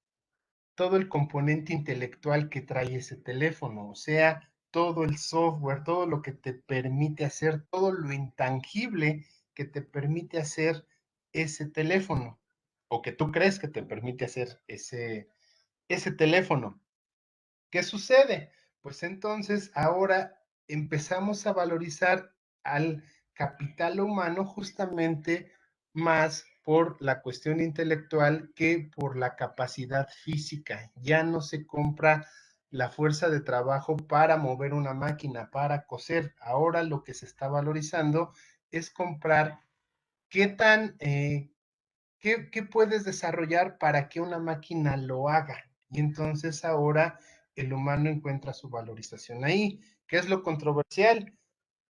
Speaker 1: todo el componente intelectual que trae ese teléfono, o sea, todo el software, todo lo que te permite hacer, todo lo intangible que te permite hacer ese teléfono, o que tú crees que te permite hacer ese teléfono. ¿Qué sucede? Pues entonces ahora empezamos a valorizar al capital humano justamente más por la cuestión intelectual que por la capacidad física. Ya no se compra la fuerza de trabajo para mover una máquina, para coser. Ahora lo que se está valorizando es comprar qué tan, ¿qué puedes desarrollar para que una máquina lo haga? Y entonces ahora el humano encuentra su valorización ahí. ¿Qué es lo controversial?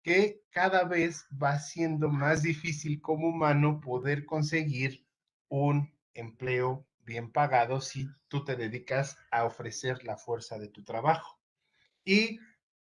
Speaker 1: Que cada vez va siendo más difícil como humano poder conseguir un empleo bien pagado si tú te dedicas a ofrecer la fuerza de tu trabajo. ¿Y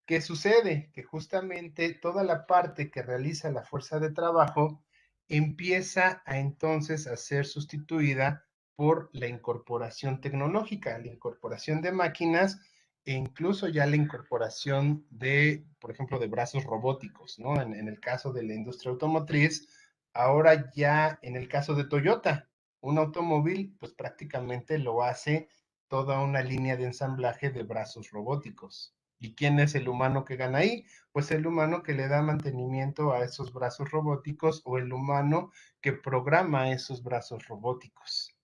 Speaker 1: qué sucede? Que justamente toda la parte que realiza la fuerza de trabajo empieza a entonces a ser sustituida por la incorporación tecnológica, la incorporación de máquinas e incluso ya la incorporación de, por ejemplo, de brazos robóticos, ¿no? En el caso de la industria automotriz, ahora ya en el caso de Toyota, un automóvil, pues prácticamente lo hace toda una línea de ensamblaje de brazos robóticos. ¿Y quién es el humano que gana ahí? Pues el humano que le da mantenimiento a esos brazos robóticos o el humano que programa esos brazos robóticos.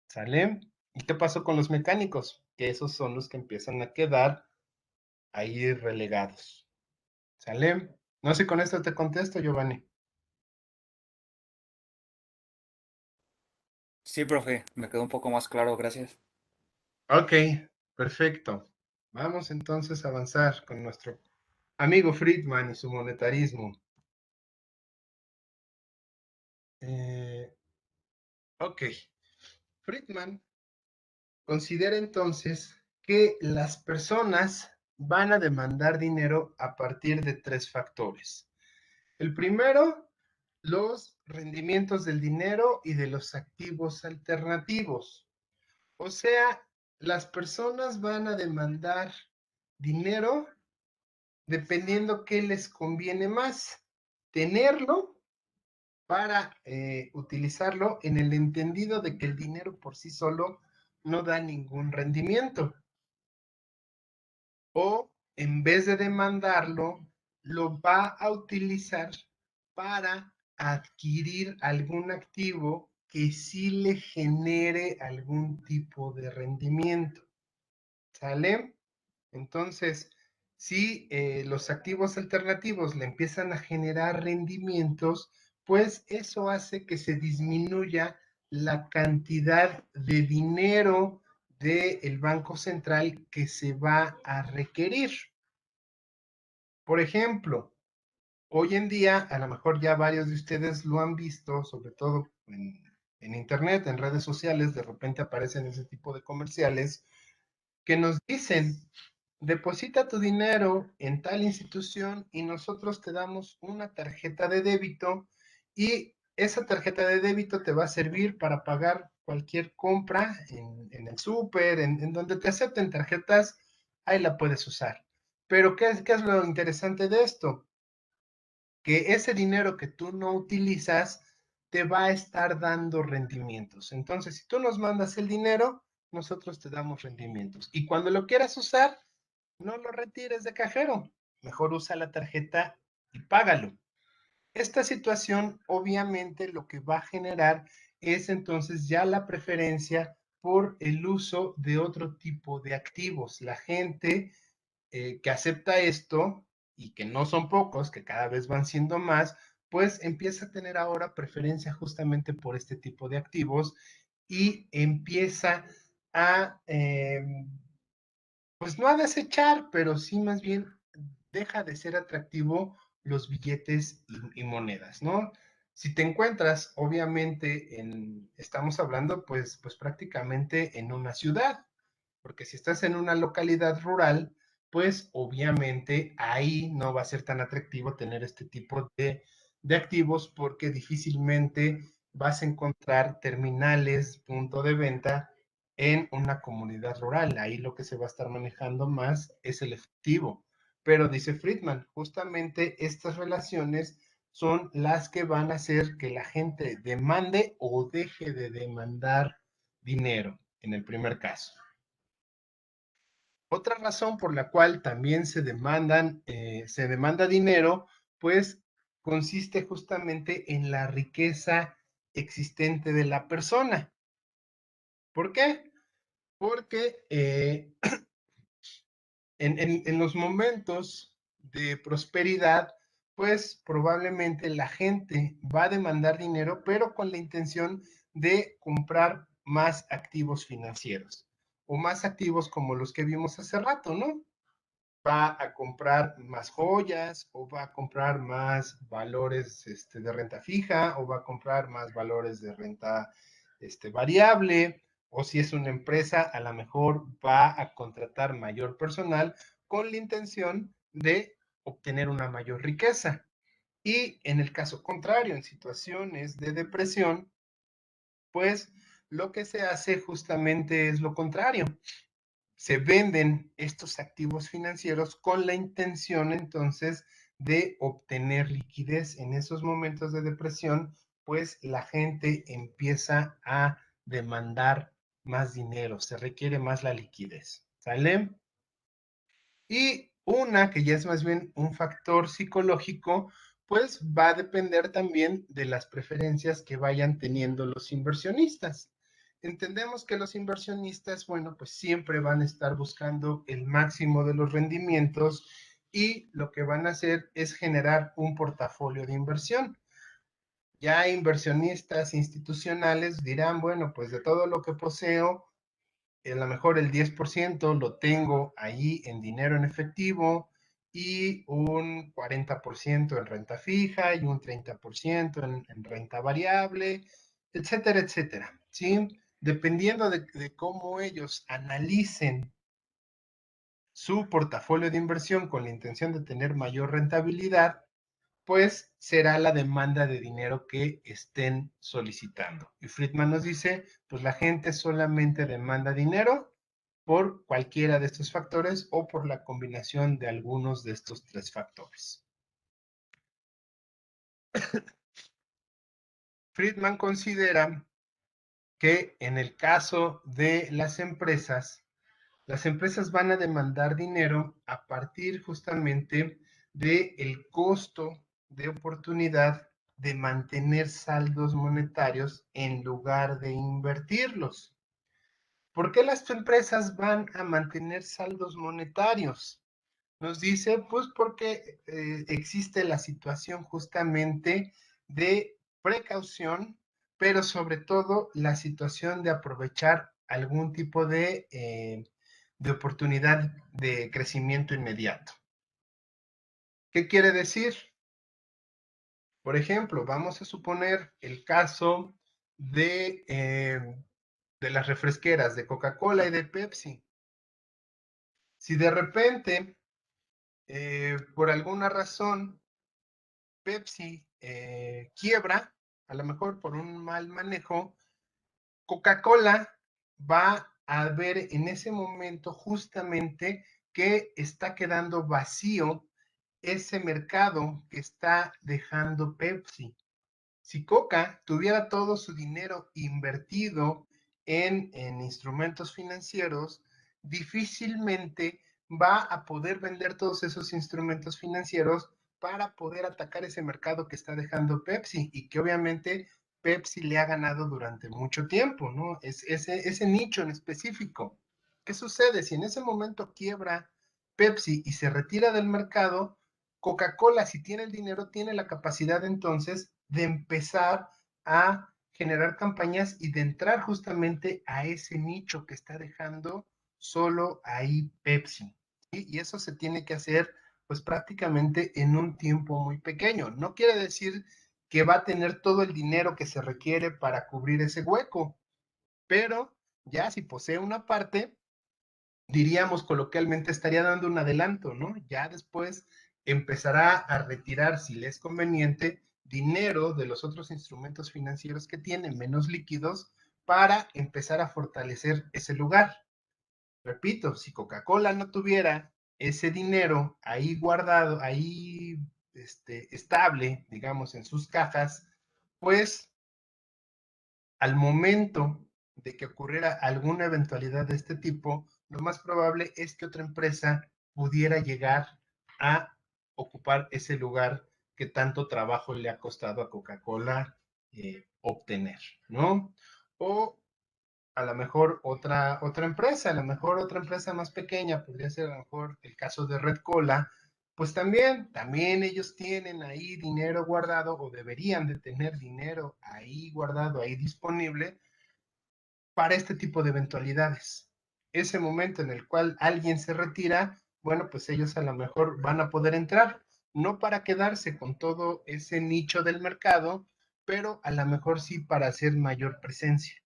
Speaker 1: ¿Sale? ¿Y qué pasó con los mecánicos? Que esos son los que empiezan a quedar ahí relegados. ¿Sale? No sé si con esto te contesto, Giovanni.
Speaker 2: Sí, profe, me quedó un poco más claro, gracias.
Speaker 1: Ok, perfecto. Vamos entonces a avanzar con nuestro amigo Friedman y su monetarismo. Eh, ok, Friedman considera entonces que las personas van a demandar dinero a partir de tres factores. El primero, los rendimientos del dinero y de los activos alternativos. O sea, las personas van a demandar dinero dependiendo qué les conviene más, tenerlo para utilizarlo en el entendido de que el dinero por sí solo no da ningún rendimiento. O en vez de demandarlo, lo va a utilizar para adquirir algún activo que sí le genere algún tipo de rendimiento. ¿Sale? Entonces, Si los activos alternativos le empiezan a generar rendimientos, pues eso hace que se disminuya la cantidad de dinero del Banco Central que se va a requerir. Por ejemplo, hoy en día, a lo mejor ya varios de ustedes lo han visto, sobre todo en internet, en redes sociales, de repente aparecen ese tipo de comerciales que nos dicen, deposita tu dinero en tal institución y nosotros te damos una tarjeta de débito y esa tarjeta de débito te va a servir para pagar cualquier compra en el súper, en donde te acepten tarjetas, ahí la puedes usar. Pero ¿qué es lo interesante de esto? Que ese dinero que tú no utilizas te va a estar dando rendimientos. Entonces, si tú nos mandas el dinero, nosotros te damos rendimientos. Y cuando lo quieras usar, no lo retires de cajero. Mejor usa la tarjeta y págalo. Esta situación obviamente lo que va a generar es entonces ya la preferencia por el uso de otro tipo de activos. La gente que acepta esto y que no son pocos, que cada vez van siendo más, pues empieza a tener ahora preferencia justamente por este tipo de activos y empieza a, pues no a desechar, pero sí más bien deja de ser atractivo los billetes y monedas, ¿no? Si te encuentras, obviamente, estamos hablando pues prácticamente en una ciudad, porque si estás en una localidad rural, pues obviamente ahí no va a ser tan atractivo tener este tipo de activos porque difícilmente vas a encontrar terminales, punto de venta en una comunidad rural. Ahí lo que se va a estar manejando más es el efectivo. Pero dice Friedman, justamente estas relaciones son las que van a hacer que la gente demande o deje de demandar dinero en el primer caso. Otra razón por la cual también se demanda dinero, pues consiste justamente en la riqueza existente de la persona. ¿Por qué? Porque en los momentos de prosperidad, pues probablemente la gente va a demandar dinero, pero con la intención de comprar más activos financieros o más activos como los que vimos hace rato, ¿no? Va a comprar más joyas o va a comprar más valores de renta fija o va a comprar más valores de renta variable o si es una empresa a lo mejor va a contratar mayor personal con la intención de obtener una mayor riqueza. Y en el caso contrario, en situaciones de depresión, pues lo que se hace justamente es lo contrario, se venden estos activos financieros con la intención entonces de obtener liquidez. En esos momentos de depresión, pues la gente empieza a demandar más dinero, se requiere más la liquidez. ¿Sale? Y una que ya es más bien un factor psicológico, pues va a depender también de las preferencias que vayan teniendo los inversionistas. Entendemos que los inversionistas, bueno, pues siempre van a estar buscando el máximo de los rendimientos y lo que van a hacer es generar un portafolio de inversión. Ya inversionistas institucionales dirán, bueno, pues de todo lo que poseo, a lo mejor el 10% lo tengo ahí en dinero en efectivo y un 40% en renta fija y un 30% en renta variable, etcétera, etcétera. ¿Sí? Dependiendo de cómo ellos analicen su portafolio de inversión con la intención de tener mayor rentabilidad, pues será la demanda de dinero que estén solicitando. Y Friedman nos dice, pues la gente solamente demanda dinero por cualquiera de estos factores o por la combinación de algunos de estos tres factores. Friedman considera que en el caso de las empresas van a demandar dinero a partir justamente del costo de oportunidad de mantener saldos monetarios en lugar de invertirlos. ¿Por qué las empresas van a mantener saldos monetarios? Nos dice, pues porque existe la situación justamente de precaución, pero sobre todo la situación de aprovechar algún tipo de oportunidad de crecimiento inmediato. ¿Qué quiere decir? Por ejemplo, vamos a suponer el caso de las refresqueras de Coca-Cola y de Pepsi. Si de repente, por alguna razón, Pepsi quiebra, a lo mejor por un mal manejo, Coca-Cola va a ver en ese momento justamente que está quedando vacío ese mercado que está dejando Pepsi. Si Coca tuviera todo su dinero invertido en instrumentos financieros, difícilmente va a poder vender todos esos instrumentos financieros para poder atacar ese mercado que está dejando Pepsi y que obviamente Pepsi le ha ganado durante mucho tiempo, ¿no? Es ese nicho en específico. ¿Qué sucede? Si en ese momento quiebra Pepsi y se retira del mercado, Coca-Cola, si tiene el dinero, tiene la capacidad entonces de empezar a generar campañas y de entrar justamente a ese nicho que está dejando solo ahí Pepsi. ¿Sí? Y eso se tiene que hacer pues prácticamente en un tiempo muy pequeño. No quiere decir que va a tener todo el dinero que se requiere para cubrir ese hueco, pero ya si posee una parte, diríamos coloquialmente, estaría dando un adelanto, ¿no? Ya después empezará a retirar, si le es conveniente, dinero de los otros instrumentos financieros que tiene, menos líquidos, para empezar a fortalecer ese lugar. Repito, si Coca-Cola no tuviera ese dinero ahí guardado, ahí estable, digamos, en sus cajas, pues al momento de que ocurriera alguna eventualidad de este tipo, lo más probable es que otra empresa pudiera llegar a ocupar ese lugar que tanto trabajo le ha costado a Coca-Cola obtener, ¿no? O a lo mejor otra empresa, a lo mejor otra empresa más pequeña, podría ser a lo mejor el caso de Red Cola, pues también ellos tienen ahí dinero guardado o deberían de tener dinero ahí guardado, ahí disponible para este tipo de eventualidades. Ese momento en el cual alguien se retira, bueno, pues ellos a lo mejor van a poder entrar, no para quedarse con todo ese nicho del mercado, pero a lo mejor sí para hacer mayor presencia.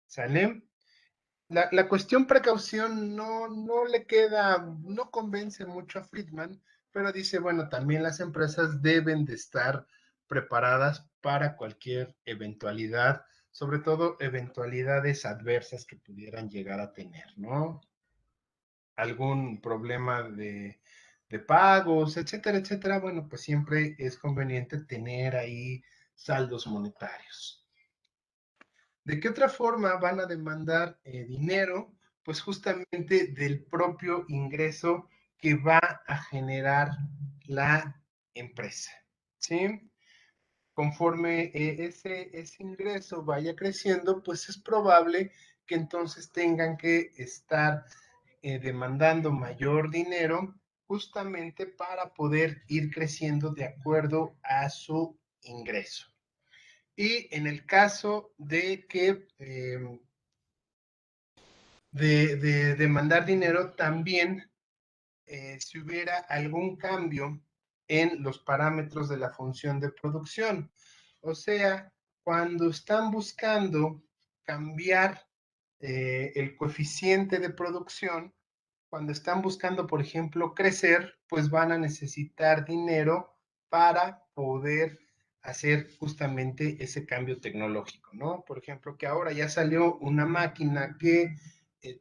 Speaker 1: ¿Sale? La cuestión precaución no le queda, no convence mucho a Friedman, pero dice, bueno, también las empresas deben de estar preparadas para cualquier eventualidad, sobre todo eventualidades adversas que pudieran llegar a tener, ¿no? Algún problema de pagos, etcétera, etcétera. Bueno, pues siempre es conveniente tener ahí saldos monetarios. ¿De qué otra forma van a demandar dinero? Pues justamente del propio ingreso que va a generar la empresa, ¿sí? Conforme ese ingreso vaya creciendo, pues es probable que entonces tengan que estar demandando mayor dinero justamente para poder ir creciendo de acuerdo a su ingreso. Y en el caso de que de demandar dinero, también si hubiera algún cambio en los parámetros de la función de producción. O sea, cuando están buscando cambiar el coeficiente de producción, cuando están buscando, por ejemplo, crecer, pues van a necesitar dinero para poder hacer justamente ese cambio tecnológico, ¿no? Por ejemplo, que ahora ya salió una máquina que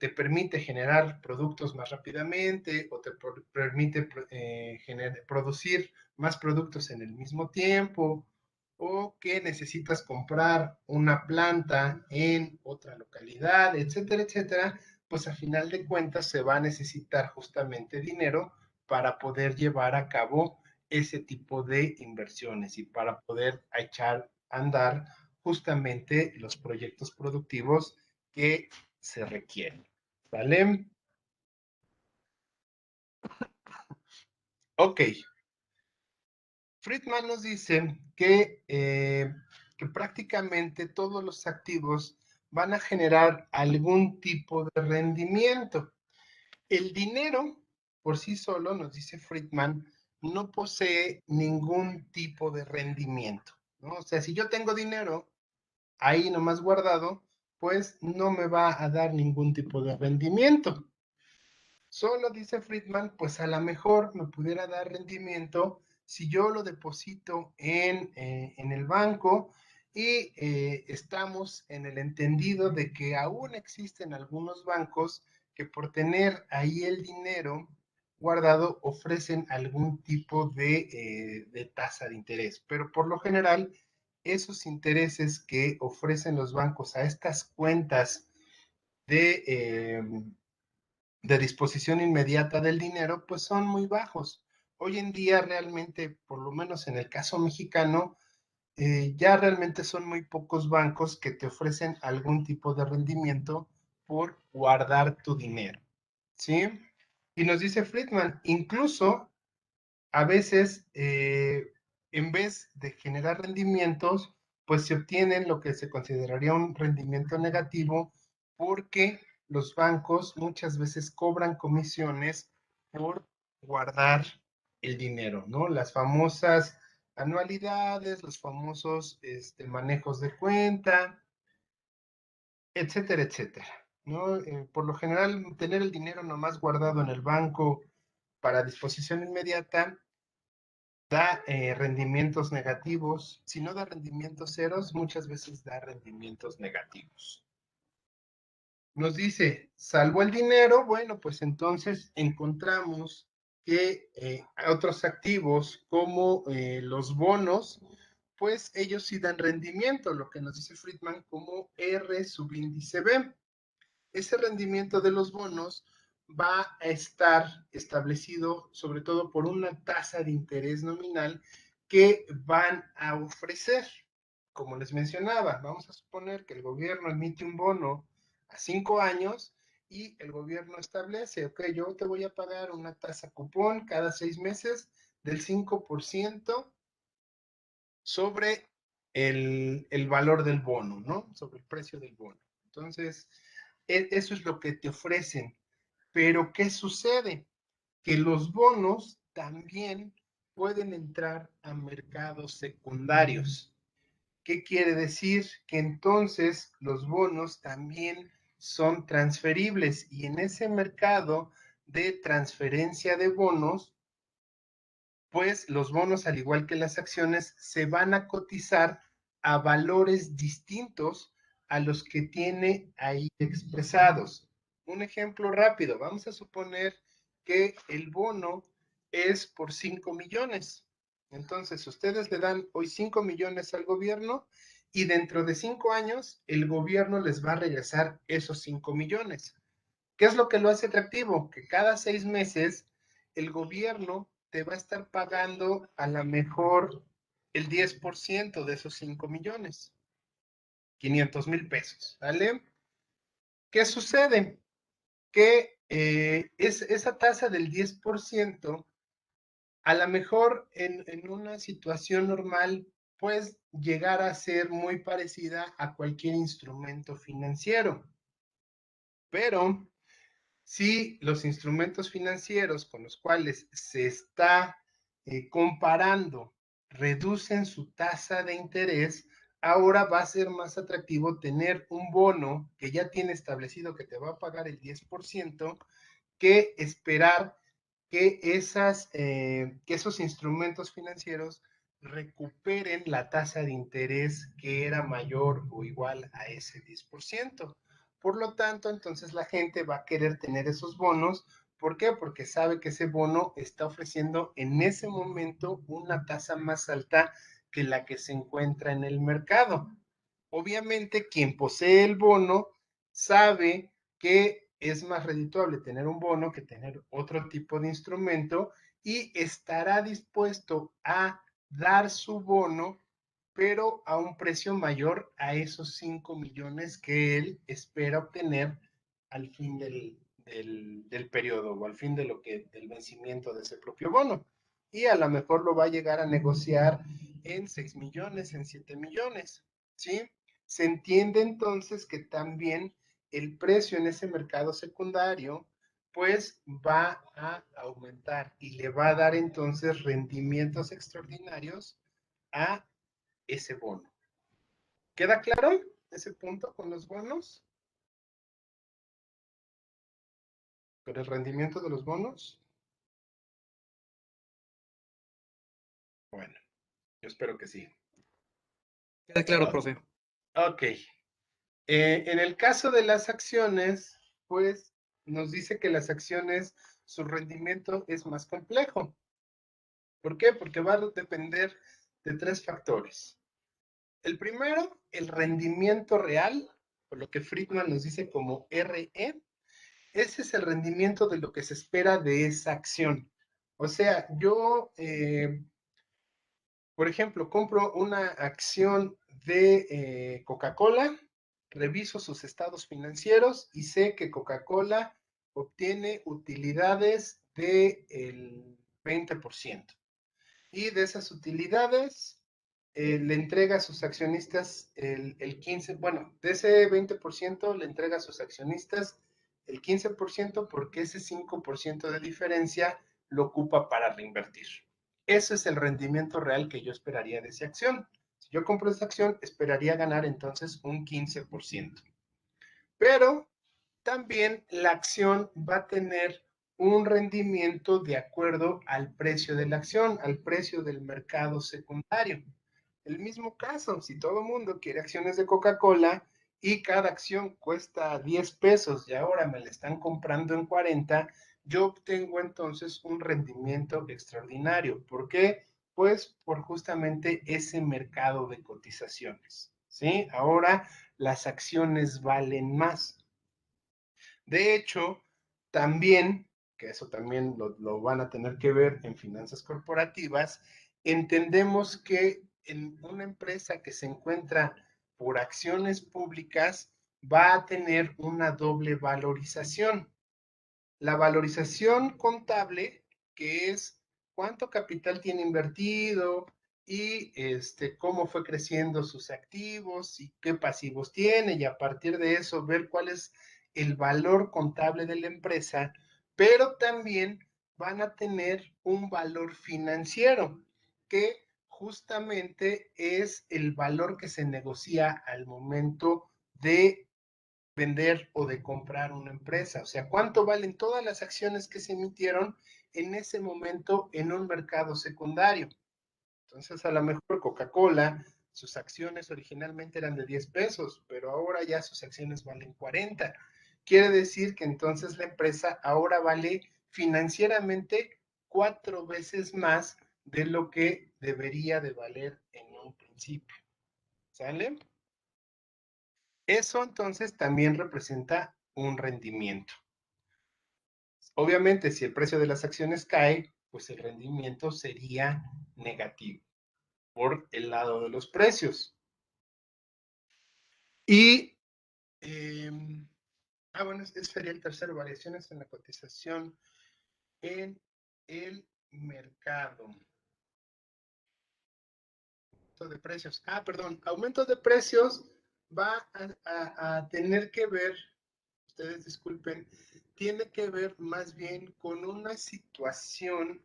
Speaker 1: te permite generar productos más rápidamente o te permite producir más productos en el mismo tiempo o que necesitas comprar una planta en otra localidad, etcétera, etcétera, pues a final de cuentas se va a necesitar justamente dinero para poder llevar a cabo ese tipo de inversiones y para poder echar a andar justamente los proyectos productivos que se requieren. ¿Vale? Ok, Friedman nos dice que prácticamente todos los activos van a generar algún tipo de rendimiento. El dinero por sí solo, nos dice Friedman, no posee ningún tipo de rendimiento, ¿no? O sea, si yo tengo dinero ahí nomás guardado, pues no me va a dar ningún tipo de rendimiento. Solo dice Friedman, pues a lo mejor me pudiera dar rendimiento si yo lo deposito en el banco y estamos en el entendido de que aún existen algunos bancos que por tener ahí el dinero guardado ofrecen algún tipo de tasa de interés. Pero por lo general, esos intereses que ofrecen los bancos a estas cuentas de, eh, de disposición inmediata del dinero, pues son muy bajos. Hoy en día realmente, por lo menos en el caso mexicano, ya realmente son muy pocos bancos que te ofrecen algún tipo de rendimiento por guardar tu dinero, ¿sí? Y nos dice Friedman, incluso a veces, en vez de generar rendimientos, pues se obtienen lo que se consideraría un rendimiento negativo porque los bancos muchas veces cobran comisiones por guardar el dinero, ¿no? Las famosas anualidades, los famosos manejos de cuenta, etcétera, etcétera, ¿no? Por lo general, tener el dinero nomás guardado en el banco para disposición inmediata da rendimientos negativos. Si no da rendimientos ceros, muchas veces da rendimientos negativos. Nos dice, salvo el dinero, bueno, pues entonces encontramos que otros activos como los bonos, pues ellos sí dan rendimiento, lo que nos dice Friedman como R subíndice B. Ese rendimiento de los bonos va a estar establecido sobre todo por una tasa de interés nominal que van a ofrecer. Como les mencionaba, vamos a suponer que el gobierno emite un bono a 5 años y el gobierno establece, ok, yo te voy a pagar una tasa cupón cada 6 meses del 5% sobre el valor del bono, ¿no? Sobre el precio del bono. Entonces, eso es lo que te ofrecen. Pero, ¿qué sucede? Que los bonos también pueden entrar a mercados secundarios. ¿Qué quiere decir? Que entonces los bonos también son transferibles y en ese mercado de transferencia de bonos, pues los bonos, al igual que las acciones, se van a cotizar a valores distintos a los que tiene ahí expresados. Un ejemplo rápido, vamos a suponer que el bono es por 5 millones. Entonces, ustedes le dan hoy 5 millones al gobierno y dentro de 5 años el gobierno les va a regresar esos 5 millones. ¿Qué es lo que lo hace atractivo? Que cada 6 meses el gobierno te va a estar pagando a lo mejor el 10% de esos 5 millones, 500,000 pesos, ¿vale? ¿Qué sucede? Que esa tasa del 10%, a lo mejor en una situación normal, pues llegar a ser muy parecida a cualquier instrumento financiero. Pero si los instrumentos financieros con los cuales se está comparando reducen su tasa de interés, ahora va a ser más atractivo tener un bono que ya tiene establecido que te va a pagar el 10% que esperar que esos instrumentos financieros recuperen la tasa de interés que era mayor o igual a ese 10%. Por lo tanto, entonces la gente va a querer tener esos bonos. ¿Por qué? Porque sabe que ese bono está ofreciendo en ese momento una tasa más alta que la que se encuentra en el mercado. Obviamente, quien posee el bono sabe que es más redituable tener un bono que tener otro tipo de instrumento y estará dispuesto a dar su bono, pero a un precio mayor a esos 5 millones que él espera obtener al fin del periodo o al fin del vencimiento de ese propio bono. y a lo mejor lo va a llegar a negociar en 6 millones, en 7 millones, ¿sí? Se entiende entonces que también el precio en ese mercado secundario pues va a aumentar y le va a dar entonces rendimientos extraordinarios a ese bono. ¿Queda claro ese punto con los bonos? ¿Con el rendimiento de los bonos? Bueno, yo espero que sí.
Speaker 2: Queda claro, profe.
Speaker 1: Ok. En el caso de las acciones, pues nos dice que las acciones, su rendimiento es más complejo. ¿Por qué? Porque va a depender de tres factores. El primero, el rendimiento real, por lo que Friedman nos dice como RE. Ese es el rendimiento de lo que se espera de esa acción. O sea, yo, por ejemplo, compro una acción de Coca-Cola, reviso sus estados financieros y sé que Coca-Cola obtiene utilidades del 20%. Y de esas utilidades le entrega a sus accionistas el 15%, bueno, de ese 20% le entrega a sus accionistas el 15% porque ese 5% de diferencia lo ocupa para reinvertir. Ese es el rendimiento real que yo esperaría de esa acción. Si yo compro esa acción, esperaría ganar entonces un 15%. Pero también la acción va a tener un rendimiento de acuerdo al precio de la acción, al precio del mercado secundario. El mismo caso, si todo el mundo quiere acciones de Coca-Cola y cada acción cuesta 10 pesos y ahora me la están comprando en 40, yo obtengo entonces un rendimiento extraordinario. ¿Por qué? Pues por justamente ese mercado de cotizaciones. ¿Sí? Ahora las acciones valen más. De hecho, también, que eso también lo van a tener que ver en finanzas corporativas, entendemos que en una empresa que se encuentra por acciones públicas va a tener una doble valorización. La valorización contable, que es cuánto capital tiene invertido y cómo fue creciendo sus activos y qué pasivos tiene, y a partir de eso ver cuál es el valor contable de la empresa, pero también van a tener un valor financiero, que justamente es el valor que se negocia al momento de vender o de comprar una empresa. O sea, cuánto valen todas las acciones que se emitieron en ese momento en un mercado secundario. Entonces, a lo mejor Coca-Cola, sus acciones originalmente eran de 10 pesos, pero ahora ya sus acciones valen 40. Quiere decir que entonces la empresa ahora vale financieramente 4 veces más de lo que debería de valer en un principio. ¿Sale? Eso entonces también representa un rendimiento. Obviamente, si el precio de las acciones cae, pues el rendimiento sería negativo por el lado de los precios. Y, eh, bueno, sería el tercero, variaciones en la cotización en el mercado. Aumento de precios. Perdón, aumento de precios va a tener que ver, ustedes disculpen, tiene que ver más bien con una situación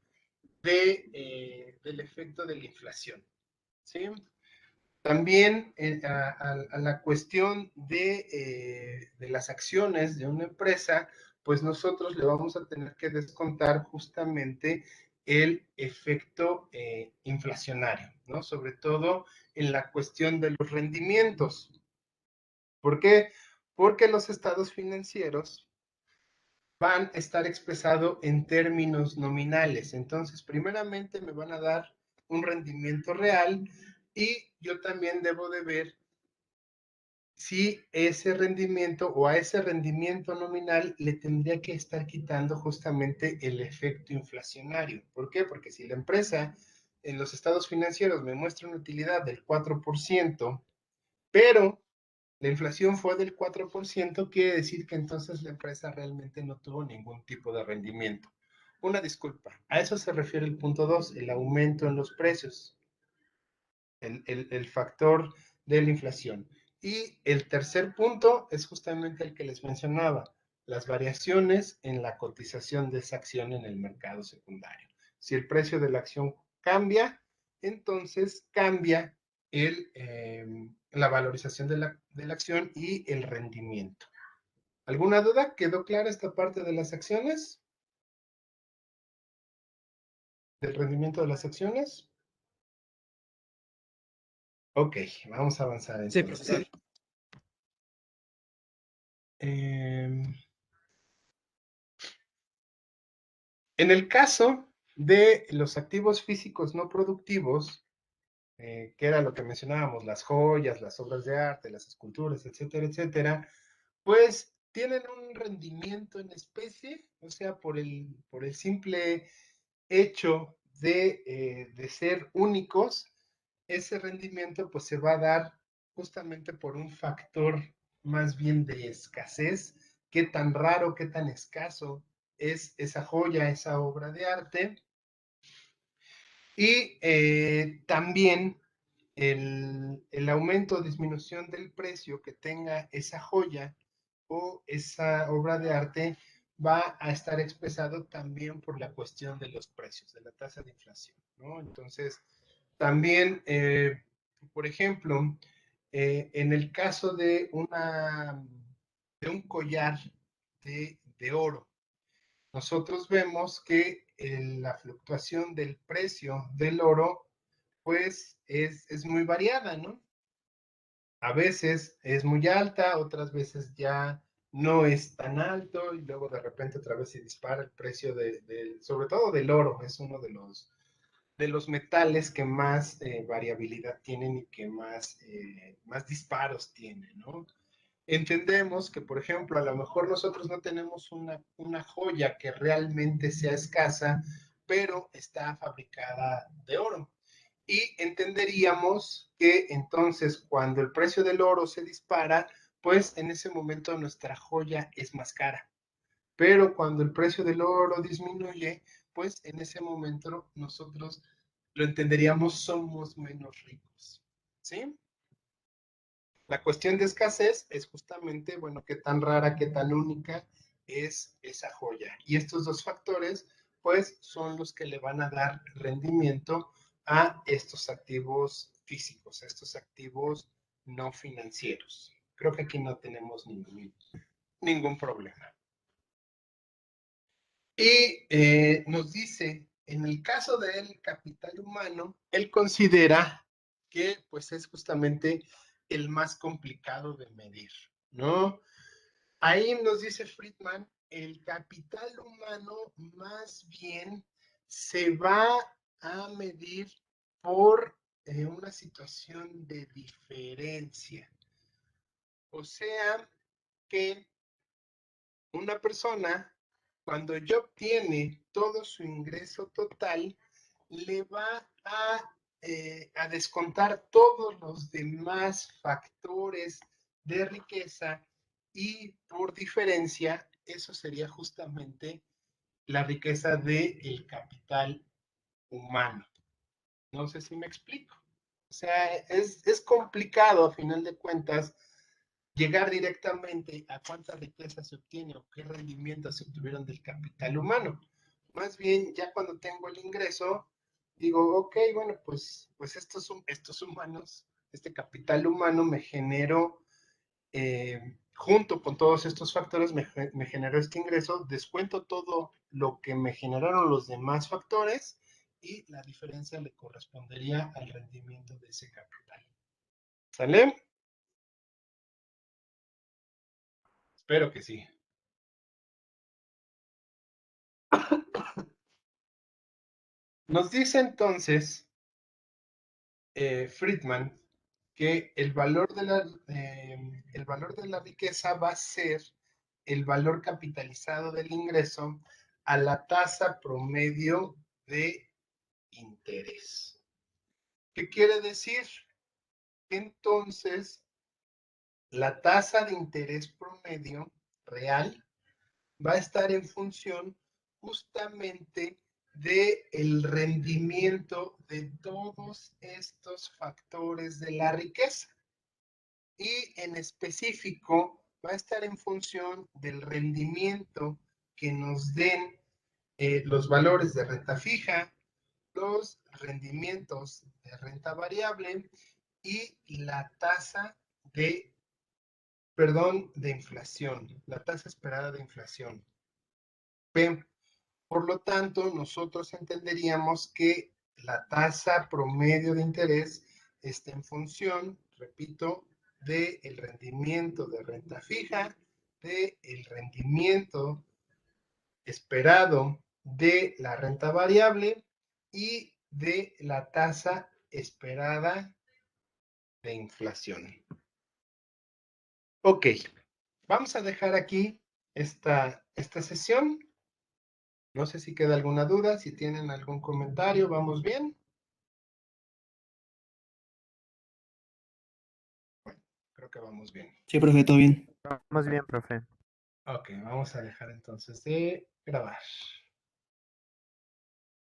Speaker 1: del efecto de la inflación. ¿Sí? También a la cuestión de las acciones de una empresa, pues nosotros le vamos a tener que descontar justamente el efecto inflacionario, ¿no? Sobre todo en la cuestión de los rendimientos. ¿Por qué? Porque los estados financieros van a estar expresados en términos nominales. Entonces, primeramente me van a dar un rendimiento real y yo también debo de ver si ese rendimiento o a ese rendimiento nominal le tendría que estar quitando justamente el efecto inflacionario. ¿Por qué? Porque si la empresa en los estados financieros me muestra una utilidad del 4%, pero la inflación fue del 4%, quiere decir que entonces la empresa realmente no tuvo ningún tipo de rendimiento. una disculpa. A eso se refiere el punto 2, el aumento en los precios, el factor de la inflación. Y el tercer punto es justamente el que les mencionaba, las variaciones en la cotización de esa acción en el mercado secundario. Si el precio de la acción cambia, entonces cambia la valorización de la acción y el rendimiento. ¿Alguna duda? ¿Quedó clara esta parte de las acciones? ¿Del rendimiento de las acciones? Ok, vamos a avanzar
Speaker 2: Sí,
Speaker 1: entonces.
Speaker 2: profesor.
Speaker 1: En el caso de los activos físicos no productivos, que era lo que mencionábamos, las joyas, las obras de arte, las esculturas, etcétera, etcétera, pues tienen un rendimiento en especie, o sea, por el simple hecho de ser únicos, ese rendimiento pues se va a dar justamente por un factor más bien de escasez, qué tan raro, qué tan escaso es esa joya, esa obra de arte, y también el aumento o disminución del precio que tenga esa joya o esa obra de arte va a estar expresado también por la cuestión de los precios, de la tasa de inflación, ¿no? Entonces, también, por ejemplo, en el caso de un collar de oro, nosotros vemos que la fluctuación del precio del oro, pues es muy variada, ¿no? A veces es muy alta, otras veces ya no es tan alto y luego de repente otra vez se dispara el precio sobre todo del oro, es uno de los metales que más variabilidad tienen y que más disparos tienen, ¿no? Entendemos que, por ejemplo, a lo mejor nosotros no tenemos una joya que realmente sea escasa, pero está fabricada de oro. Y entenderíamos que entonces cuando el precio del oro se dispara, pues en ese momento nuestra joya es más cara. Pero cuando el precio del oro disminuye, pues en ese momento nosotros lo entenderíamos, somos menos ricos. ¿Sí? La cuestión de escasez es justamente, bueno, qué tan rara, qué tan única es esa joya. Y estos dos factores, pues, son los que le van a dar rendimiento a estos activos físicos, a estos activos no financieros. Creo que aquí no tenemos ningún problema. Y nos dice, en el caso del capital humano, él considera que pues es justamente el más complicado de medir, ¿no? Ahí nos dice Friedman, el capital humano más bien se va a medir por una situación de diferencia. O sea que una persona, cuando ya obtiene todo su ingreso total, le va a descontar todos los demás factores de riqueza y por diferencia, eso sería justamente la riqueza del capital humano. No sé si me explico. O sea, es complicado a final de cuentas llegar directamente a cuánta riqueza se obtiene o qué rendimientos se obtuvieron del capital humano. Más bien, ya cuando tengo el ingreso, digo, ok, bueno, pues estos humanos, este capital humano me generó, junto con todos estos factores, me generó este ingreso, descuento todo lo que me generaron los demás factores y la diferencia le correspondería al rendimiento de ese capital. ¿Sale? Espero que sí. Nos dice entonces Friedman que el valor de la riqueza va a ser el valor capitalizado del ingreso a la tasa promedio de interés. ¿Qué quiere decir? Entonces, la tasa de interés promedio real va a estar en función justamente del rendimiento de todos estos factores de la riqueza. Y en específico va a estar en función del rendimiento que nos den los valores de renta fija, los rendimientos de renta variable y la tasa de, perdón, de inflación, la tasa esperada de inflación. P. Por lo tanto, nosotros entenderíamos que la tasa promedio de interés está en función, repito, del rendimiento de renta fija, del rendimiento esperado de la renta variable y de la tasa esperada de inflación. Ok, vamos a dejar aquí esta sesión. No sé si queda alguna duda, si tienen algún comentario, ¿vamos bien? Bueno, creo que vamos bien.
Speaker 2: Sí, profe, todo bien.
Speaker 3: Vamos bien, profe.
Speaker 1: Ok, vamos a dejar entonces de grabar.